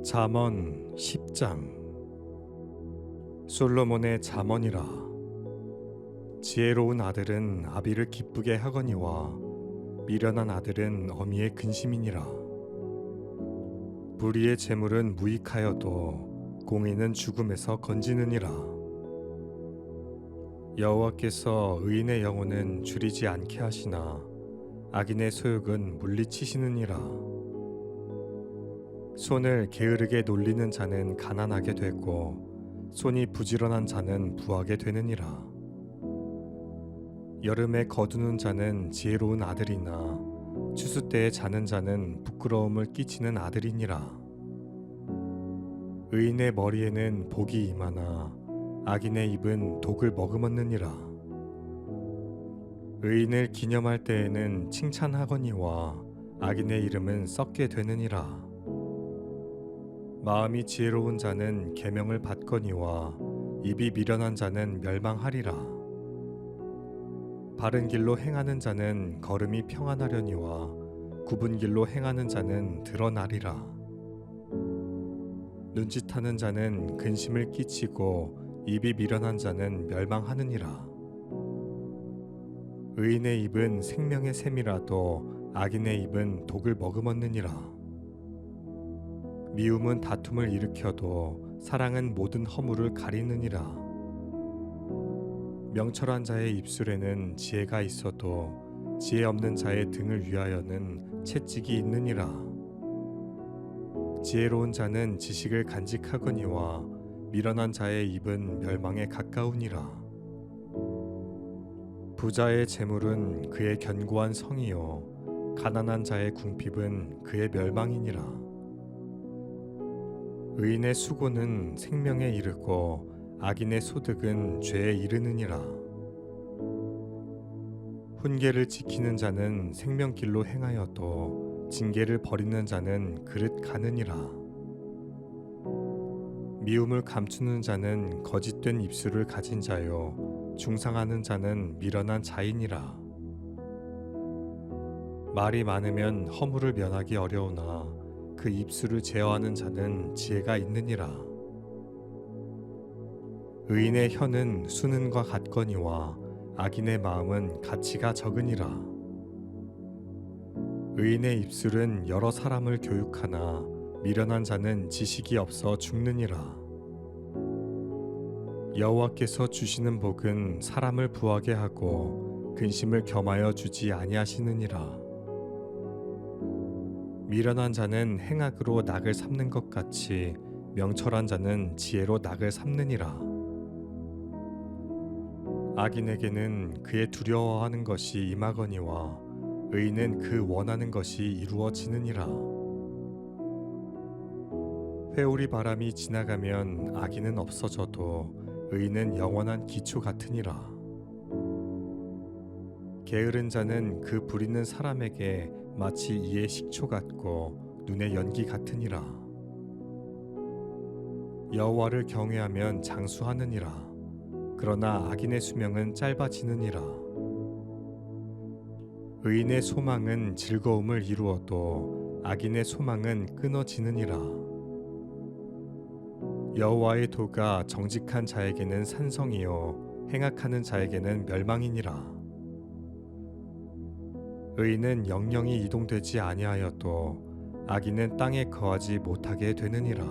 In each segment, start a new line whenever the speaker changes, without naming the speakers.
잠언 10장. 솔로몬의 잠언이라. 지혜로운 아들은 아비를 기쁘게 하거니와 미련한 아들은 어미의 근심이니라. 불의의 재물은 무익하여도 공의는 죽음에서 건지느니라. 여호와께서 의인의 영혼은 줄이지 않게 하시나 악인의 소욕은 물리치시느니라. 손을 게으르게 놀리는 자는 가난하게 되고 손이 부지런한 자는 부하게 되느니라. 여름에 거두는 자는 지혜로운 아들이나 추수 때에 자는 자는 부끄러움을 끼치는 아들이니라. 의인의 머리에는 복이 임하나 악인의 입은 독을 머금었느니라. 의인을 기념할 때에는 칭찬하거니와 악인의 이름은 썩게 되느니라. 마음이 지혜로운 자는 계명을 받거니와 입이 미련한 자는 멸망하리라. 바른 길로 행하는 자는 걸음이 평안하려니와 굽은 길로 행하는 자는 드러나리라. 눈짓하는 자는 근심을 끼치고 입이 미련한 자는 멸망하느니라. 의인의 입은 생명의 샘이라도 악인의 입은 독을 머금었느니라. 미움은 다툼을 일으켜도 사랑은 모든 허물을 가리느니라. 명철한 자의 입술에는 지혜가 있어도 지혜 없는 자의 등을 위하여는 채찍이 있느니라. 지혜로운 자는 지식을 간직하거니와 미련한 자의 입은 멸망에 가까우니라. 부자의 재물은 그의 견고한 성이요 가난한 자의 궁핍은 그의 멸망이니라. 의인의 수고는 생명에 이르고 악인의 소득은 죄에 이르느니라. 훈계를 지키는 자는 생명길로 행하여도 징계를 버리는 자는 그릇 가느니라. 미움을 감추는 자는 거짓된 입술을 가진 자요 중상하는 자는 미련한 자이니라. 말이 많으면 허물을 면하기 어려우나 그 입술을 제어하는 자는 지혜가 있느니라. 의인의 혀는 수는과 같거니와 악인의 마음은 가치가 적으니라. 의인의 입술은 여러 사람을 교육하나 미련한 자는 지식이 없어 죽느니라. 여호와께서 주시는 복은 사람을 부하게 하고 근심을 겸하여 주지 아니하시느니라. 미련한 자는 행악으로 낙을 삼는 것 같이 명철한 자는 지혜로 낙을 삼느니라. 악인에게는 그의 두려워하는 것이 임하거니와 의인은 그 원하는 것이 이루어지느니라. 회오리 바람이 지나가면 악인은 없어져도 의인은 영원한 기초 같으니라. 게으른 자는 그 부리는 사람에게 마치 이의 식초 같고 눈의 연기 같으니라. 여호와를 경외하면 장수하느니라. 그러나 악인의 수명은 짧아지느니라. 의인의 소망은 즐거움을 이루어도 악인의 소망은 끊어지느니라. 여호와의 도가 정직한 자에게는 산성이요 행악하는 자에게는 멸망이니라. 의인은 영영이 이동되지 아니하여도 악인은 땅에 거하지 못하게 되느니라.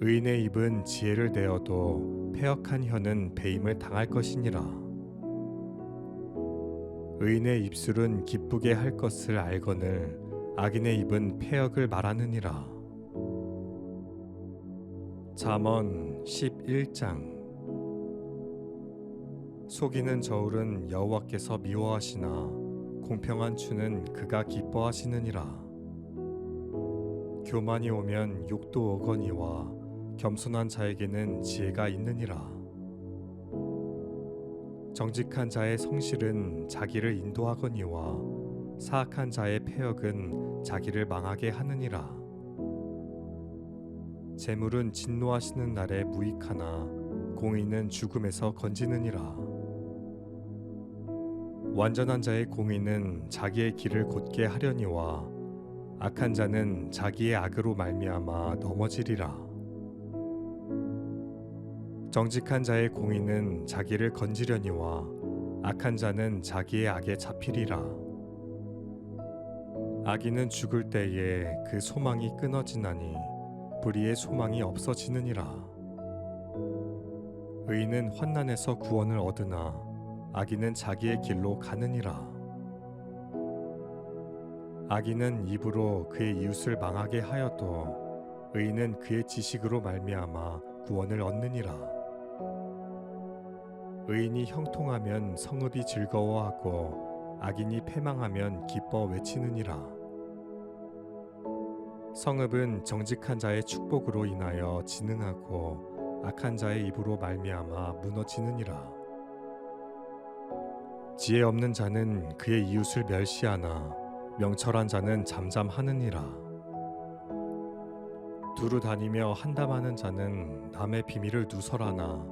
의인의 입은 지혜를 내어도 패역한 혀는 배임을 당할 것이니라. 의인의 입술은 기쁘게 할 것을 알거늘 악인의 입은 패역을 말하느니라. 잠언 11장. 속이는 저울은 여호와께서 미워하시나 공평한 추는 그가 기뻐하시느니라. 교만이 오면 욕도 오거니와 겸손한 자에게는 지혜가 있느니라. 정직한 자의 성실은 자기를 인도하거니와 사악한 자의 패역은 자기를 망하게 하느니라. 재물은 진노하시는 날에 무익하나 공의는 죽음에서 건지느니라. 완전한 자의 공의는 자기의 길을 곧게 하려니와 악한 자는 자기의 악으로 말미암아 넘어지리라. 정직한 자의 공의는 자기를 건지려니와 악한 자는 자기의 악에 잡히리라. 악인은 죽을 때에 그 소망이 끊어지나니 불의의 소망이 없어지느니라. 의인은 환난에서 구원을 얻으나 악인은 자기의 길로 가느니라. 악인은 입으로 그의 이웃을 망하게 하여도 의인은 그의 지식으로 말미암아 구원을 얻느니라. 의인이 형통하면 성읍이 즐거워하고 악인이 패망하면 기뻐 외치느니라. 성읍은 정직한 자의 축복으로 인하여 진흥하고 악한 자의 입으로 말미암아 무너지느니라. 지혜 없는 자는 그의 이웃을 멸시하나 명철한 자는 잠잠하느니라. 두루 다니며 한담하는 자는 남의 비밀을 누설하나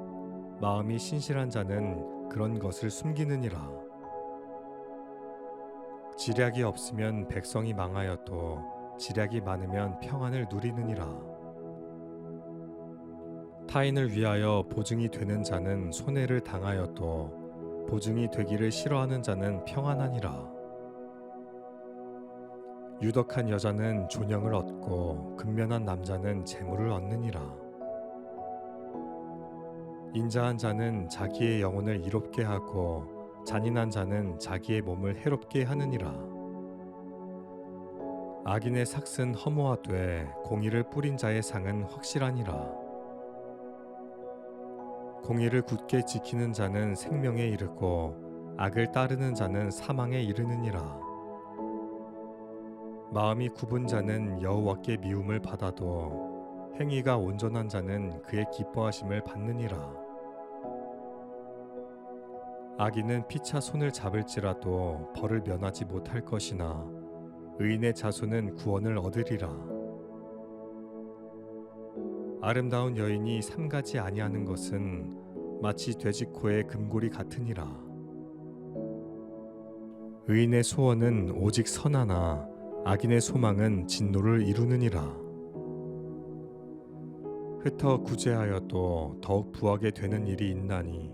마음이 신실한 자는 그런 것을 숨기느니라. 지략이 없으면 백성이 망하여도 지략이 많으면 평안을 누리느니라. 타인을 위하여 보증이 되는 자는 손해를 당하여도 보증이 되기를 싫어하는 자는 평안하니라. 유덕한 여자는 존영을 얻고 근면한 남자는 재물을 얻느니라. 인자한 자는 자기의 영혼을 이롭게 하고 잔인한 자는 자기의 몸을 해롭게 하느니라. 악인의 삭은 허무하되 공의를 뿌린 자의 상은 확실하니라. 공의를 굳게 지키는 자는 생명에 이르고 악을 따르는 자는 사망에 이르느니라. 마음이 굽은 자는 여호와께 미움을 받아도 행위가 온전한 자는 그의 기뻐하심을 받느니라. 악인은 피차 손을 잡을지라도 벌을 면하지 못할 것이나 의인의 자손은 구원을 얻으리라. 아름다운 여인이 삼가지 아니하는 것은 마치 돼지코의 금고리 같으니라. 의인의 소원은 오직 선하나 악인의 소망은 진노를 이루느니라. 흩어 구제하여도 더욱 부하게 되는 일이 있나니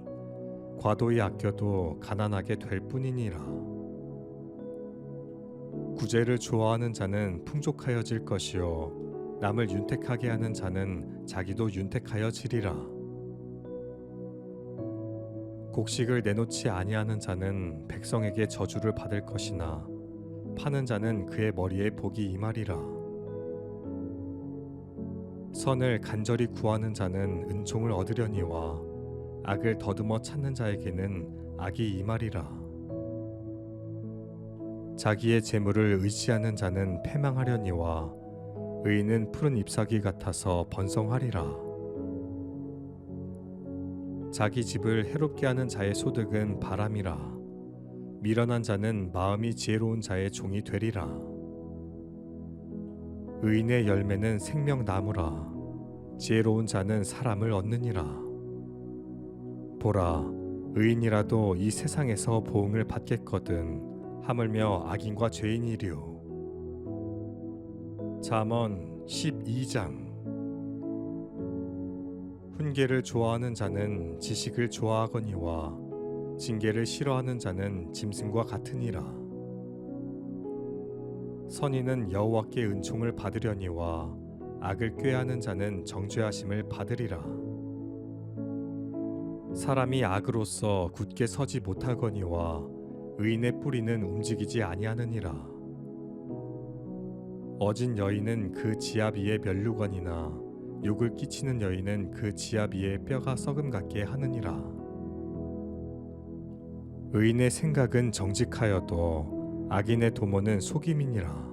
과도히 아껴도 가난하게 될 뿐이니라. 구제를 좋아하는 자는 풍족하여질 것이요 남을 윤택하게 하는 자는 자기도 윤택하여지리라. 곡식을 내놓지 아니하는 자는 백성에게 저주를 받을 것이나 파는 자는 그의 머리에 복이 임하리라. 선을 간절히 구하는 자는 은총을 얻으려니와 악을 더듬어 찾는 자에게는 악이 임하리라. 자기의 재물을 의지하는 자는 패망하려니와 의인은 푸른 잎사귀 같아서 번성하리라. 자기 집을 해롭게 하는 자의 소득은 바람이라. 미련한 자는 마음이 지혜로운 자의 종이 되리라. 의인의 열매는 생명나무라. 지혜로운 자는 사람을 얻느니라. 보라, 의인이라도 이 세상에서 보응을 받겠거든 하물며 악인과 죄인이리요. 잠언 12장. 훈계를 좋아하는 자는 지식을 좋아하거니와 징계를 싫어하는 자는 짐승과 같으니라. 선인은 여호와께 은총을 받으려니와 악을 꾀하는 자는 정죄하심을 받으리라. 사람이 악으로서 굳게 서지 못하거니와 의인의 뿌리는 움직이지 아니하느니라. 어진 여인은 그 지압 위에 멸루건이나 욕을 끼치는 여인은 그 지압 위에 뼈가 썩음 같게 하느니라. 의인의 생각은 정직하여도 악인의 도모는 속임이니라.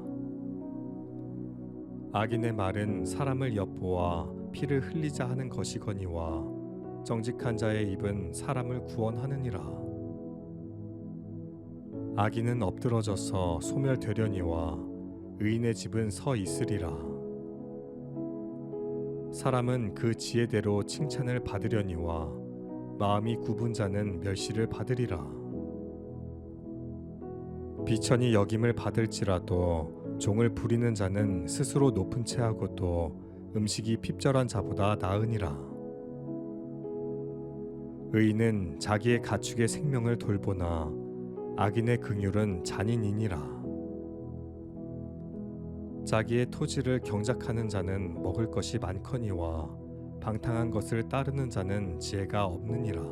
악인의 말은 사람을 엿보아 피를 흘리자 하는 것이거니와 정직한 자의 입은 사람을 구원하느니라. 악인은 엎드러져서 소멸되려니와 의인의 집은 서 있으리라. 사람은 그 지혜대로 칭찬을 받으려니와 마음이 굽은 자는 멸시를 받으리라. 비천이 여김을 받을지라도 종을 부리는 자는 스스로 높은 채하고도 음식이 핍절한 자보다 나으니라. 의인은 자기의 가축의 생명을 돌보나 악인의 긍휼은 잔인이니라. 자기의 토지를 경작하는 자는 먹을 것이 많거니와 방탕한 것을 따르는 자는 지혜가 없느니라.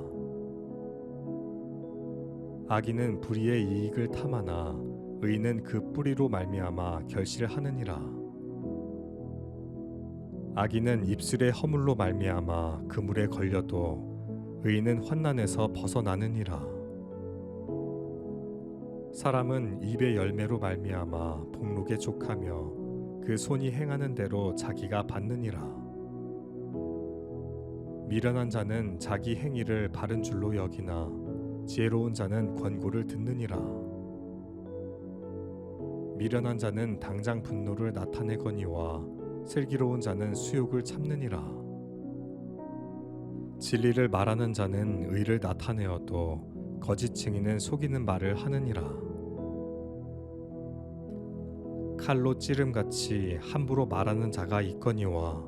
악인은 불의의 이익을 탐하나 의인은 그 뿌리로 말미암아 결실하느니라. 악인은 입술의 허물로 말미암아 그물에 걸려도 의인은 환난에서 벗어나느니라. 사람은 입의 열매로 말미암아 복록에 족하며 그 손이 행하는 대로 자기가 받느니라. 미련한 자는 자기 행위를 바른 줄로 여기나 지혜로운 자는 권고를 듣느니라. 미련한 자는 당장 분노를 나타내거니와 슬기로운 자는 수욕을 참느니라. 진리를 말하는 자는 의를 나타내어도 거짓 증인은 속이는 말을 하느니라. 칼로 찌름같이 함부로 말하는 자가 있거니와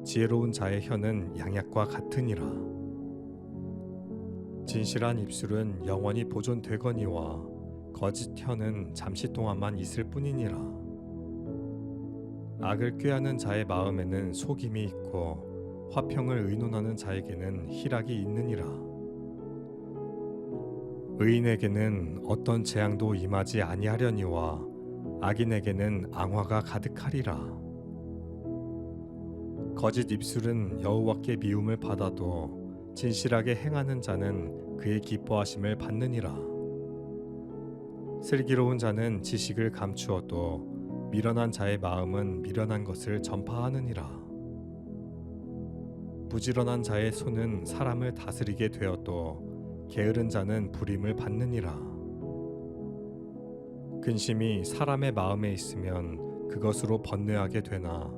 지혜로운 자의 혀는 양약과 같으니라. 진실한 입술은 영원히 보존되거니와 거짓 혀는 잠시 동안만 있을 뿐이니라. 악을 꾀하는 자의 마음에는 속임이 있고 화평을 의논하는 자에게는 희락이 있느니라. 의인에게는 어떤 재앙도 임하지 아니하려니와 악인에게는 앙화가 가득하리라. 거짓 입술은 여호와께 미움을 받아도 진실하게 행하는 자는 그의 기뻐하심을 받느니라. 슬기로운 자는 지식을 감추어도 미련한 자의 마음은 미련한 것을 전파하느니라. 부지런한 자의 손은 사람을 다스리게 되어도 게으른 자는 부림을 받느니라. 근심이 사람의 마음에 있으면 그것으로 번뇌하게 되나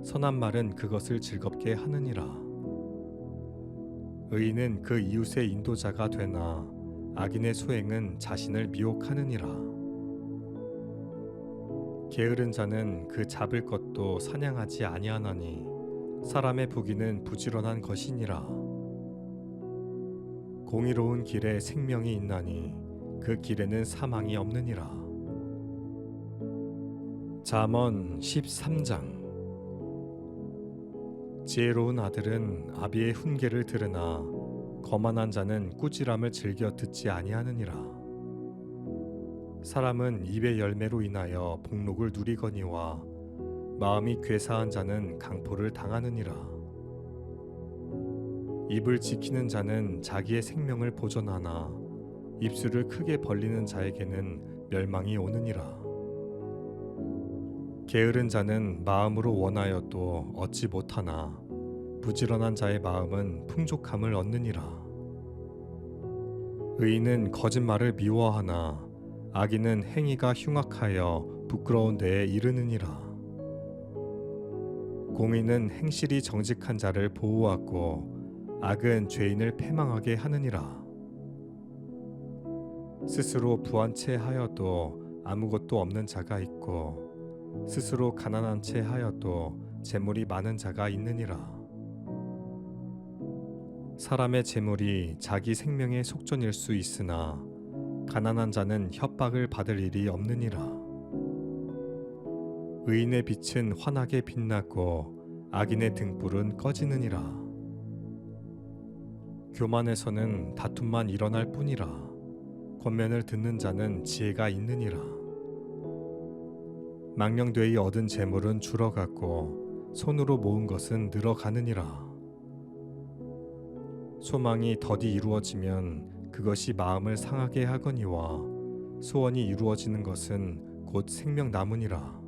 선한 말은 그것을 즐겁게 하느니라. 의인은 그 이웃의 인도자가 되나 악인의 소행은 자신을 미혹하느니라. 게으른 자는 그 잡을 것도 사냥하지 아니하나니 사람의 부귀는 부지런한 것이니라. 공의로운 길에 생명이 있나니 그 길에는 사망이 없느니라. 잠언 13장. 지혜로운 아들은 아비의 훈계를 들으나 거만한 자는 꾸지람을 즐겨 듣지 아니하느니라. 사람은 입의 열매로 인하여 복록을 누리거니와 마음이 괴사한 자는 강포를 당하느니라. 입을 지키는 자는 자기의 생명을 보존하나 입술을 크게 벌리는 자에게는 멸망이 오느니라. 게으른 자는 마음으로 원하여도 얻지 못하나 부지런한 자의 마음은 풍족함을 얻느니라. 의인은 거짓말을 미워하나 악인은 행위가 흉악하여 부끄러운 데에 이르느니라. 공의는 행실이 정직한 자를 보호하고 악은 죄인을 패망하게 하느니라. 스스로 부한 채 하여도 아무것도 없는 자가 있고 스스로 가난한 채 하여도 재물이 많은 자가 있느니라. 사람의 재물이 자기 생명의 속전일 수 있으나 가난한 자는 협박을 받을 일이 없느니라. 의인의 빛은 환하게 빛나고 악인의 등불은 꺼지느니라. 교만에서는 다툼만 일어날 뿐이라. 권면을 듣는 자는 지혜가 있느니라. 망령되이 얻은 재물은 줄어갔고 손으로 모은 것은 늘어가느니라. 소망이 더디 이루어지면 그것이 마음을 상하게 하거니와 소원이 이루어지는 것은 곧 생명나무니라.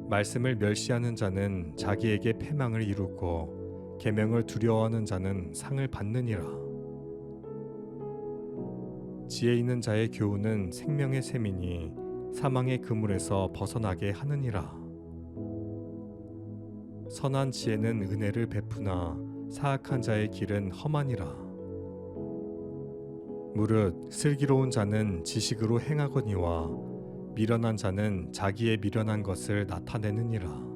말씀을 멸시하는 자는 자기에게 패망을 이루고 계명을 두려워하는 자는 상을 받느니라. 지혜 있는 자의 교훈은 생명의 셈이니 사망의 그물에서 벗어나게 하느니라. 선한 지혜는 은혜를 베푸나 사악한 자의 길은 험하니라. 무릇 슬기로운 자는 지식으로 행하거니와 미련한 자는 자기의 미련한 것을 나타내느니라.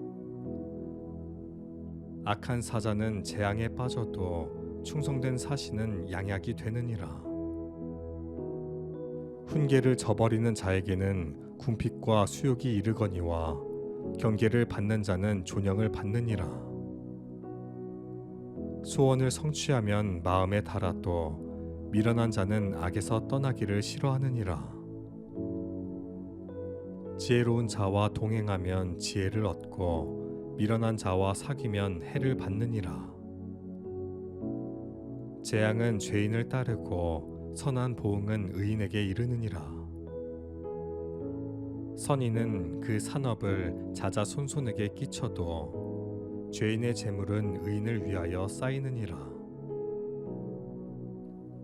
악한 사자는 재앙에 빠져도 충성된 사신은 양약이 되느니라. 훈계를 저버리는 자에게는 궁핍과 수욕이 이르거니와 경계를 받는 자는 존영을 받느니라. 소원을 성취하면 마음에 달아도 미련한 자는 악에서 떠나기를 싫어하느니라. 지혜로운 자와 동행하면 지혜를 얻고 미련한 자와 사귀면 해를 받느니라. 재앙은 죄인을 따르고 선한 보응은 의인에게 이르느니라. 선인은 그 산업을 자자손손에게 끼쳐도 죄인의 재물은 의인을 위하여 쌓이느니라.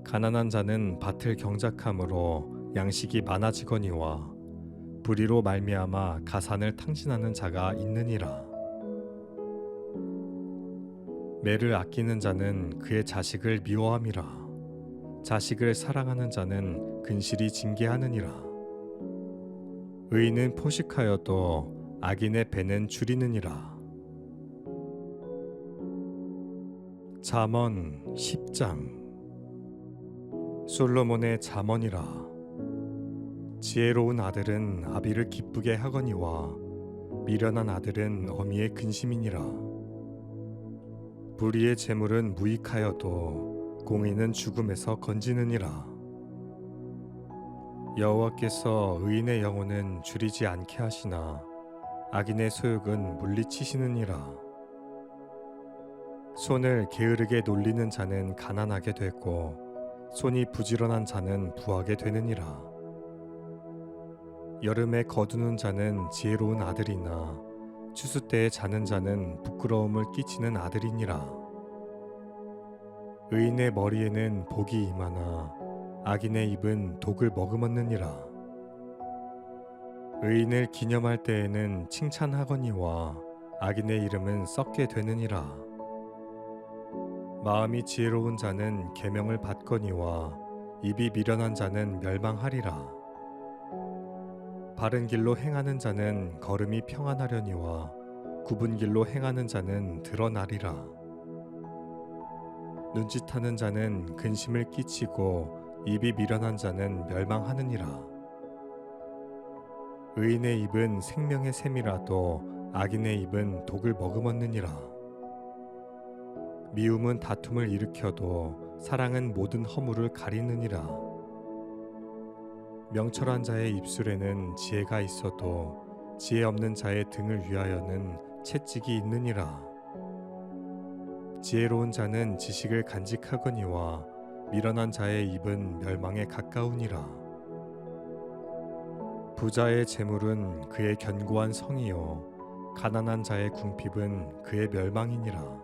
가난한 자는 밭을 경작함으로 양식이 많아지거니와 불의로 말미암아 가산을 탕진하는 자가 있느니라. 매를 아끼는 자는 그의 자식을 미워함이라. 자식을 사랑하는 자는 근실이 징계하느니라. 의인은 포식하여도 악인의 배는 줄이느니라. 잠언 10장. 솔로몬의 잠언이라. 지혜로운 아들은 아비를 기쁘게 하거니와 미련한 아들은 어미의 근심이니라. 불의의 재물은 무익하여도 공의는 죽음에서 건지느니라. 여호와께서 의인의 영혼은 줄이지 않게 하시나 악인의 소욕은 물리치시느니라. 손을 게으르게 놀리는 자는 가난하게 되고 손이 부지런한 자는 부하게 되느니라. 여름에 거두는 자는 지혜로운 아들이나 추수 때에 자는 자는 부끄러움을 끼치는 아들이니라. 의인의 머리에는 복이 임하나 악인의 입은 독을 머금었느니라. 의인을 기념할 때에는 칭찬하거니와 악인의 이름은 썩게 되느니라. 마음이 지혜로운 자는 계명을 받거니와 입이 미련한 자는 멸망하리라. 바른 길로 행하는 자는 걸음이 평안하려니와 굽은 길로 행하는 자는 드러나리라. 눈짓하는 자는 근심을 끼치고 입이 미련한 자는 멸망하느니라. 의인의 입은 생명의 샘이라도 악인의 입은 독을 머금었느니라. 미움은 다툼을 일으켜도 사랑은 모든 허물을 가리느니라. 명철한 자의 입술에는 지혜가 있어도 지혜 없는 자의 등을 위하여는 채찍이 있느니라. 지혜로운 자는 지식을 간직하거니와 미련한 자의 입은 멸망에 가까우니라. 부자의 재물은 그의 견고한 성이요 가난한 자의 궁핍은 그의 멸망이니라.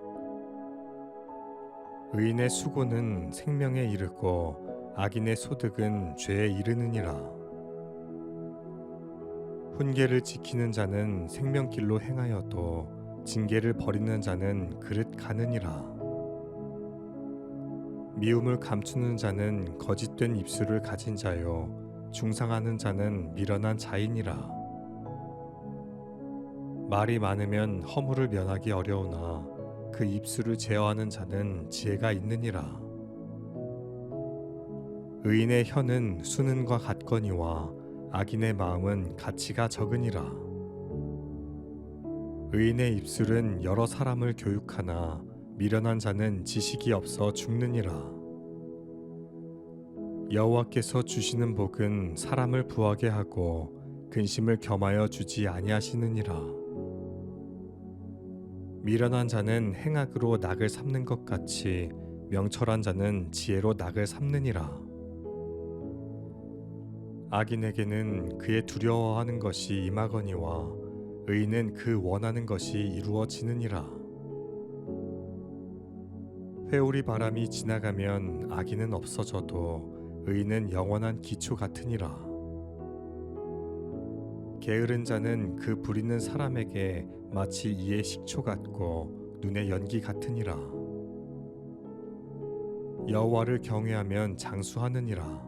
의인의 수고는 생명에 이르고 악인의 소득은 죄에 이르느니라. 훈계를 지키는 자는 생명길로 행하여도 징계를 버리는 자는 그릇 가느니라. 미움을 감추는 자는 거짓된 입술을 가진 자요 중상하는 자는 미련한 자이니라. 말이 많으면 허물을 면하기 어려우나 그 입술을 제어하는 자는 지혜가 있느니라. 의인의 혀는 수는과 같거니와 악인의 마음은 가치가 적으니라. 의인의 입술은 여러 사람을 교육하나 미련한 자는 지식이 없어 죽느니라. 여호와께서 주시는 복은 사람을 부하게 하고 근심을 겸하여 주지 아니하시느니라. 미련한 자는 행악으로 낙을 삼는 것 같이 명철한 자는 지혜로 낙을 삼느니라. 악인에게는 그의 두려워하는 것이 임하거니와 의인은 그 원하는 것이 이루어지느니라. 회오리 바람이 지나가면 악인은 없어져도 의인은 영원한 기초 같으니라. 게으른 자는 그 부리는 사람에게 마치 이의 식초 같고 눈의 연기 같으니라. 여호와를 경외하면 장수하느니라.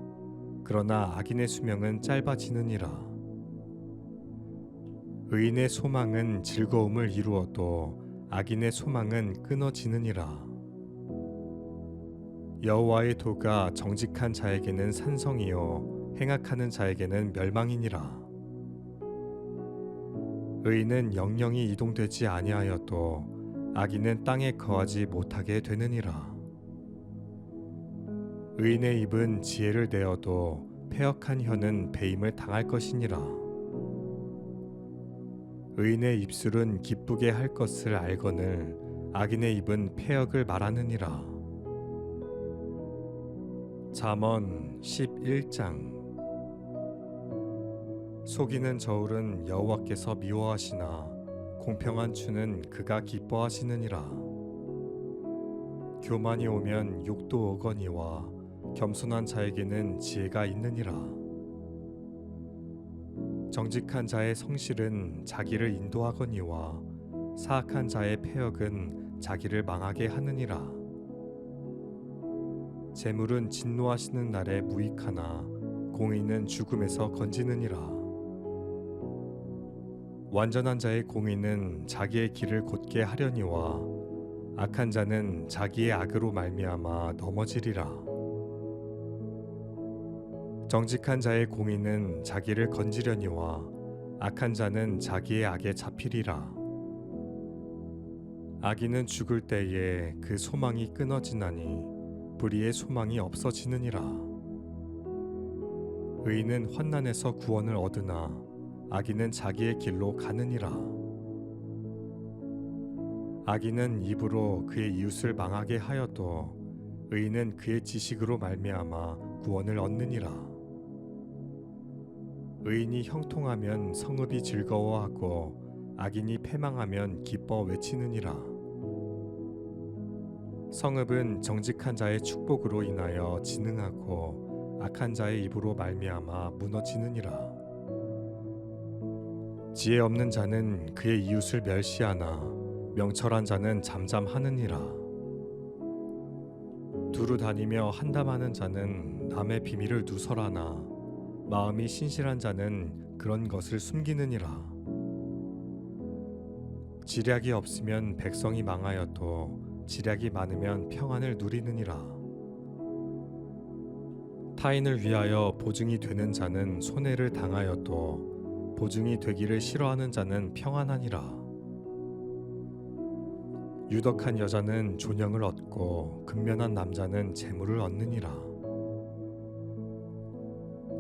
그러나 악인의 수명은 짧아지느니라. 의인의 소망은 즐거움을 이루어도 악인의 소망은 끊어지느니라. 여호와의 도가 정직한 자에게는 산성이요 행악하는 자에게는 멸망이니라. 의인은 영영이 이동되지 아니하여도 악인은 땅에 거하지 못하게 되느니라. 의인의 입은 지혜를 내어도 패역한 혀는 배임을 당할 것이니라. 의인의 입술은 기쁘게 할 것을 알거늘 악인의 입은 패역을 말하느니라. 잠언 11장. 속이는 저울은 여호와께서 미워하시나 공평한 추는 그가 기뻐하시느니라. 교만이 오면 욕도 오거니와 겸손한 자에게는 지혜가 있느니라. 정직한 자의 성실은 자기를 인도하거니와 사악한 자의 패역은 자기를 망하게 하느니라. 재물은 진노하시는 날에 무익하나 공의는 죽음에서 건지느니라. 완전한 자의 공의는 자기의 길을 곧게 하려니와 악한 자는 자기의 악으로 말미암아 넘어지리라. 정직한 자의 공의는 자기를 건지려니와 악한 자는 자기의 악에 잡히리라. 악인은 죽을 때에 그 소망이 끊어지나니 불의의 소망이 없어지느니라. 의인은 환난에서 구원을 얻으나 악인은 자기의 길로 가느니라. 악인은 입으로 그의 이웃을 망하게 하여도 의인은 그의 지식으로 말미암아 구원을 얻느니라. 의인이 형통하면 성읍이 즐거워하고 악인이 패망하면 기뻐 외치느니라. 성읍은 정직한 자의 축복으로 인하여 진흥하고 악한 자의 입으로 말미암아 무너지느니라. 지혜 없는 자는 그의 이웃을 멸시하나 명철한 자는 잠잠하느니라. 두루 다니며 한담하는 자는 남의 비밀을 누설하나 마음이 신실한 자는 그런 것을 숨기느니라. 지략이 없으면 백성이 망하여도 지략이 많으면 평안을 누리느니라. 타인을 위하여 보증이 되는 자는 손해를 당하여도 보증이 되기를 싫어하는 자는 평안하니라. 유덕한 여자는 존영을 얻고 근면한 남자는 재물을 얻느니라.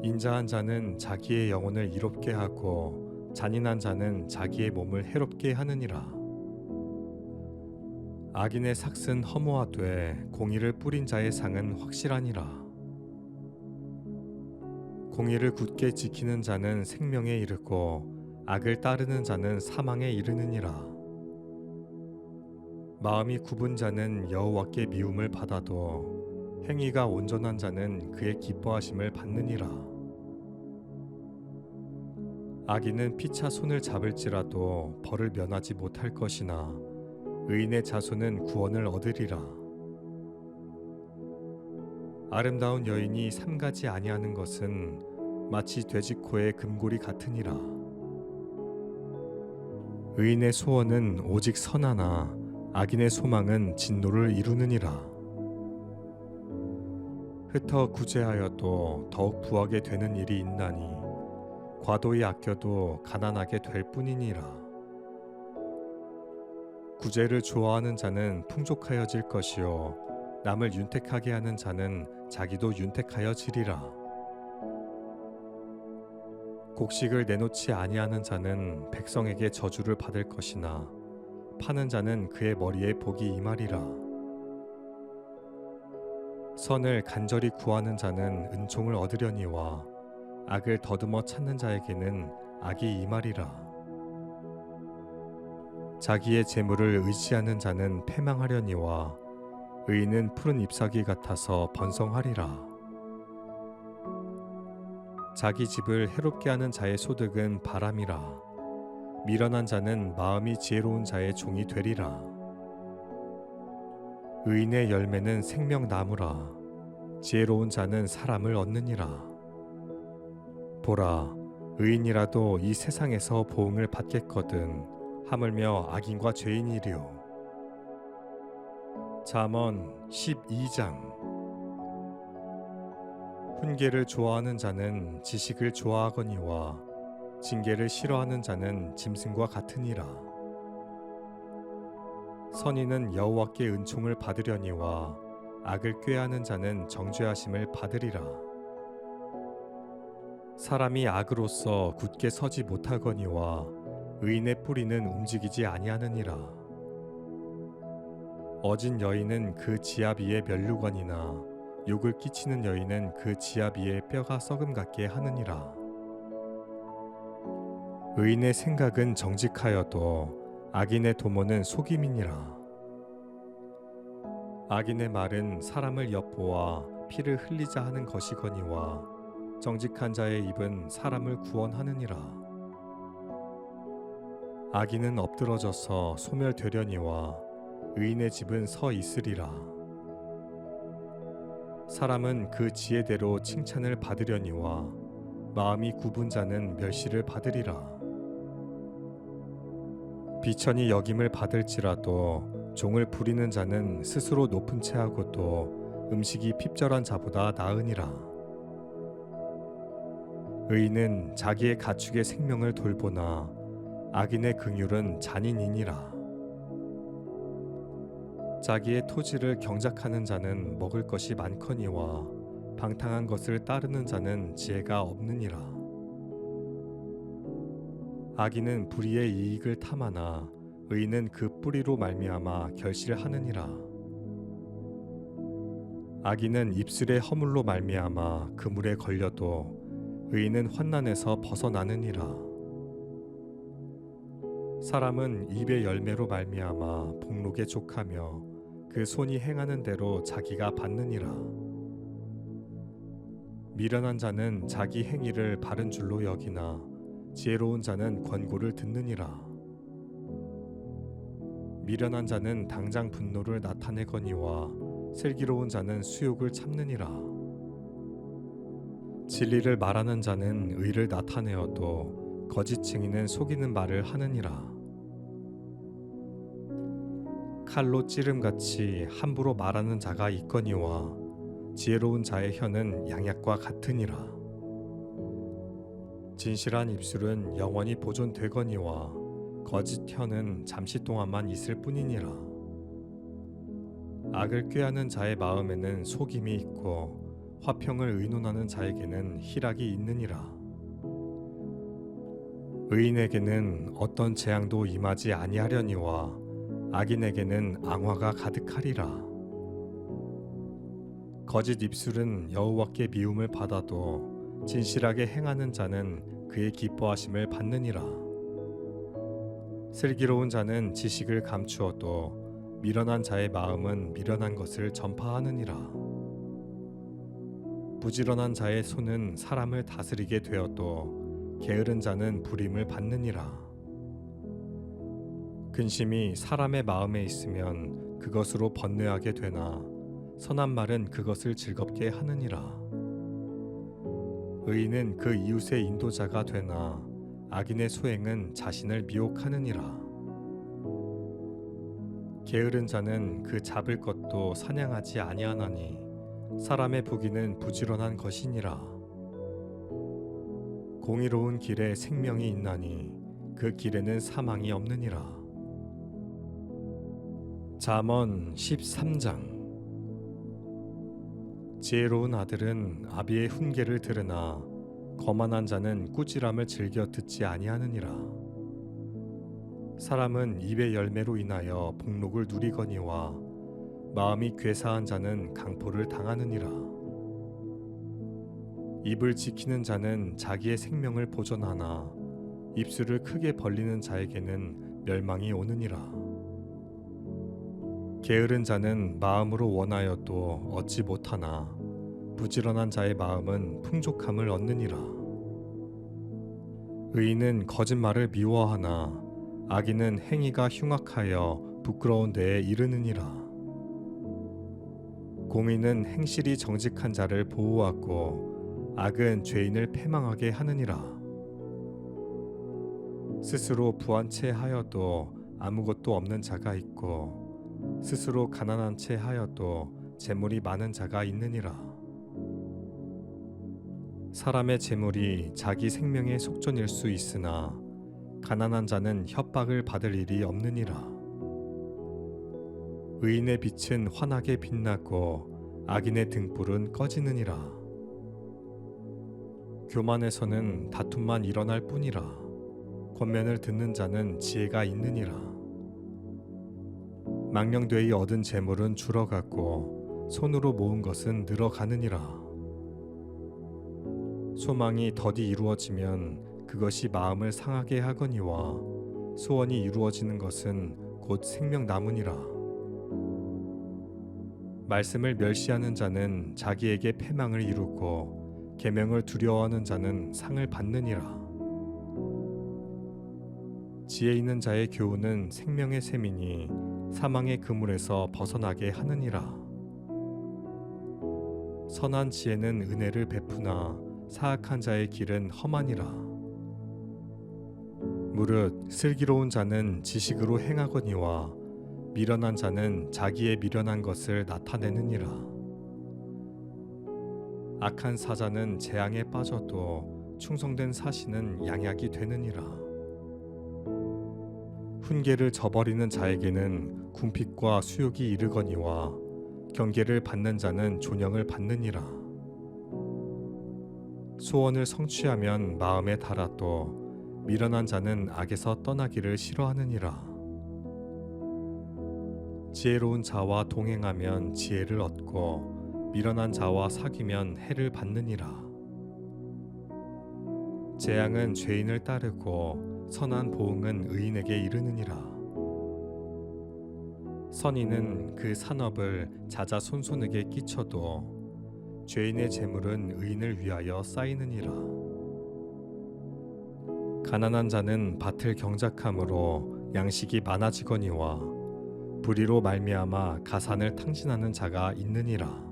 인자한 자는 자기의 영혼을 이롭게 하고 잔인한 자는 자기의 몸을 해롭게 하느니라. 악인의 삭은 허무하되 공의를 뿌린 자의 상은 확실하니라. 공의를 굳게 지키는 자는 생명에 이르고 악을 따르는 자는 사망에 이르느니라. 마음이 굽은 자는 여호와께 미움을 받아도 행위가 온전한 자는 그의 기뻐하심을 받느니라. 악인은 피차 손을 잡을지라도 벌을 면하지 못할 것이나 의인의 자손은 구원을 얻으리라. 아름다운 여인이 삼가지 아니하는 것은 마치 돼지코의 금고리 같으니라. 의인의 소원은 오직 선하나 악인의 소망은 진노를 이루느니라. 흩어 구제하여도 더욱 부하게 되는 일이 있나니 과도히 아껴도 가난하게 될 뿐이니라. 구제를 좋아하는 자는 풍족하여질 것이요 남을 윤택하게 하는 자는 자기도 윤택하여지리라. 곡식을 내놓지 아니하는 자는 백성에게 저주를 받을 것이나 파는 자는 그의 머리에 복이 임하리라. 선을 간절히 구하는 자는 은총을 얻으려니와 악을 더듬어 찾는 자에게는 악이 임하리라. 자기의 재물을 의지하는 자는 패망하려니와 의인은 푸른 잎사귀 같아서 번성하리라. 자기 집을 해롭게 하는 자의 소득은 바람이라. 미련한 자는 마음이 지혜로운 자의 종이 되리라. 의인의 열매는 생명나무라. 지혜로운 자는 사람을 얻느니라. 보라, 의인이라도 이 세상에서 보응을 받겠거든 하물며 악인과 죄인이리요. 잠언 12장. 훈계를 좋아하는 자는 지식을 좋아하거니와 징계를 싫어하는 자는 짐승과 같으니라. 선인은 여호와께 은총을 받으려니와 악을 꾀하는 자는 정죄하심을 받으리라. 사람이 악으로서 굳게 서지 못하거니와 의인의 뿌리는 움직이지 아니하느니라. 어진 여인은 그 지압 위에 멸루관이나 욕을 끼치는 여인은 그 지압 위에 뼈가 썩음 같게 하느니라. 의인의 생각은 정직하여도 악인의 도모는 속임이니라. 악인의 말은 사람을 엿보아 피를 흘리자 하는 것이거니와 정직한 자의 입은 사람을 구원하느니라. 악인은 엎드러져서 소멸되려니와 의인의 집은 서 있으리라. 사람은 그 지혜대로 칭찬을 받으려니와 마음이 굽은 자는 멸시를 받으리라. 비천이 여김을 받을지라도 종을 부리는 자는 스스로 높은 채하고 또 음식이 핍절한 자보다 나으니라. 의인은 자기의 가축의 생명을 돌보나 악인의 긍휼은 잔인이니라. 자기의 토지를 경작하는 자는 먹을 것이 많거니와 방탕한 것을 따르는 자는 지혜가 없느니라. 악인은 불의의 이익을 탐하나 의인은 그 뿌리로 말미암아 결실하느니라. 악인은 입술의 허물로 말미암아 그물에 걸려도 의인은 환난에서 벗어나느니라. 사람은 입의 열매로 말미암아 복록에 족하며 그 손이 행하는 대로 자기가 받느니라. 미련한 자는 자기 행위를 바른 줄로 여기나 지혜로운 자는 권고를 듣느니라. 미련한 자는 당장 분노를 나타내거니와 슬기로운 자는 수욕을 참느니라. 진리를 말하는 자는 의를 나타내어도 거짓 증인은 속이는 말을 하느니라. 칼로 찌름같이 함부로 말하는 자가 있거니와 지혜로운 자의 혀는 양약과 같으니라. 진실한 입술은 영원히 보존되거니와 거짓 혀는 잠시 동안만 있을 뿐이니라. 악을 꾀하는 자의 마음에는 속임이 있고 화평을 의논하는 자에게는 희락이 있느니라. 의인에게는 어떤 재앙도 임하지 아니하려니와 악인에게는 앙화가 가득하리라. 거짓 입술은 여호와께 미움을 받아도 진실하게 행하는 자는 그의 기뻐하심을 받느니라. 슬기로운 자는 지식을 감추어도 미련한 자의 마음은 미련한 것을 전파하느니라. 부지런한 자의 손은 사람을 다스리게 되어도 게으른 자는 불임을 받느니라. 근심이 사람의 마음에 있으면 그것으로 번뇌하게 되나 선한 말은 그것을 즐겁게 하느니라. 의인은 그 이웃의 인도자가 되나 악인의 소행은 자신을 미혹하느니라. 게으른 자는 그 잡을 것도 사냥하지 아니하나니 사람의 부귀는 부지런한 것이니라. 공의로운 길에 생명이 있나니 그 길에는 사망이 없느니라. 잠언 13장. 지혜로운 아들은 아비의 훈계를 들으나 거만한 자는 꾸지람을 즐겨 듣지 아니하느니라. 사람은 입의 열매로 인하여 복록을 누리거니와 마음이 괴사한 자는 강포를 당하느니라. 입을 지키는 자는 자기의 생명을 보존하나 입술을 크게 벌리는 자에게는 멸망이 오느니라. 게으른 자는 마음으로 원하여도 얻지 못하나 부지런한 자의 마음은 풍족함을 얻느니라. 의인은 거짓말을 미워하나 악인은 행위가 흉악하여 부끄러운 데에 이르느니라. 공의는 행실이 정직한 자를 보호하고 악은 죄인을 패망하게 하느니라. 스스로 부한 채 하여도 아무것도 없는 자가 있고 스스로 가난한 채 하여도 재물이 많은 자가 있느니라. 사람의 재물이 자기 생명의 속전일 수 있으나 가난한 자는 협박을 받을 일이 없느니라. 의인의 빛은 환하게 빛나고 악인의 등불은 꺼지느니라. 교만에서는 다툼만 일어날 뿐이라. 권면을 듣는 자는 지혜가 있느니라. 망령되이 얻은 재물은 줄어가고 손으로 모은 것은 늘어가느니라. 소망이 더디 이루어지면 그것이 마음을 상하게 하거니와 소원이 이루어지는 것은 곧 생명나무니라. 말씀을 멸시하는 자는 자기에게 패망을 이루고 계명을 두려워하는 자는 상을 받느니라. 지혜 있는 자의 교훈은 생명의 셈이니 사망의 그물에서 벗어나게 하느니라. 선한 지혜는 은혜를 베푸나 사악한 자의 길은 험하니라. 무릇 슬기로운 자는 지식으로 행하거니와 미련한 자는 자기의 미련한 것을 나타내느니라. 악한 사자는 재앙에 빠져도 충성된 사신은 양약이 되느니라. 훈계를 저버리는 자에게는 궁핍과 수욕이 이르거니와 경계를 받는 자는 존영을 받느니라. 소원을 성취하면 마음에 달아도 미련한 자는 악에서 떠나기를 싫어하느니라. 지혜로운 자와 동행하면 지혜를 얻고 미련한 자와 사귀면 해를 받느니라. 재앙은 죄인을 따르고 선한 보응은 의인에게 이르느니라. 선인은 그 산업을 자자손손에게 끼쳐도 죄인의 재물은 의인을 위하여 쌓이느니라. 가난한 자는 밭을 경작함으로 양식이 많아지거니와 불의로 말미암아 가산을 탕진하는 자가 있느니라.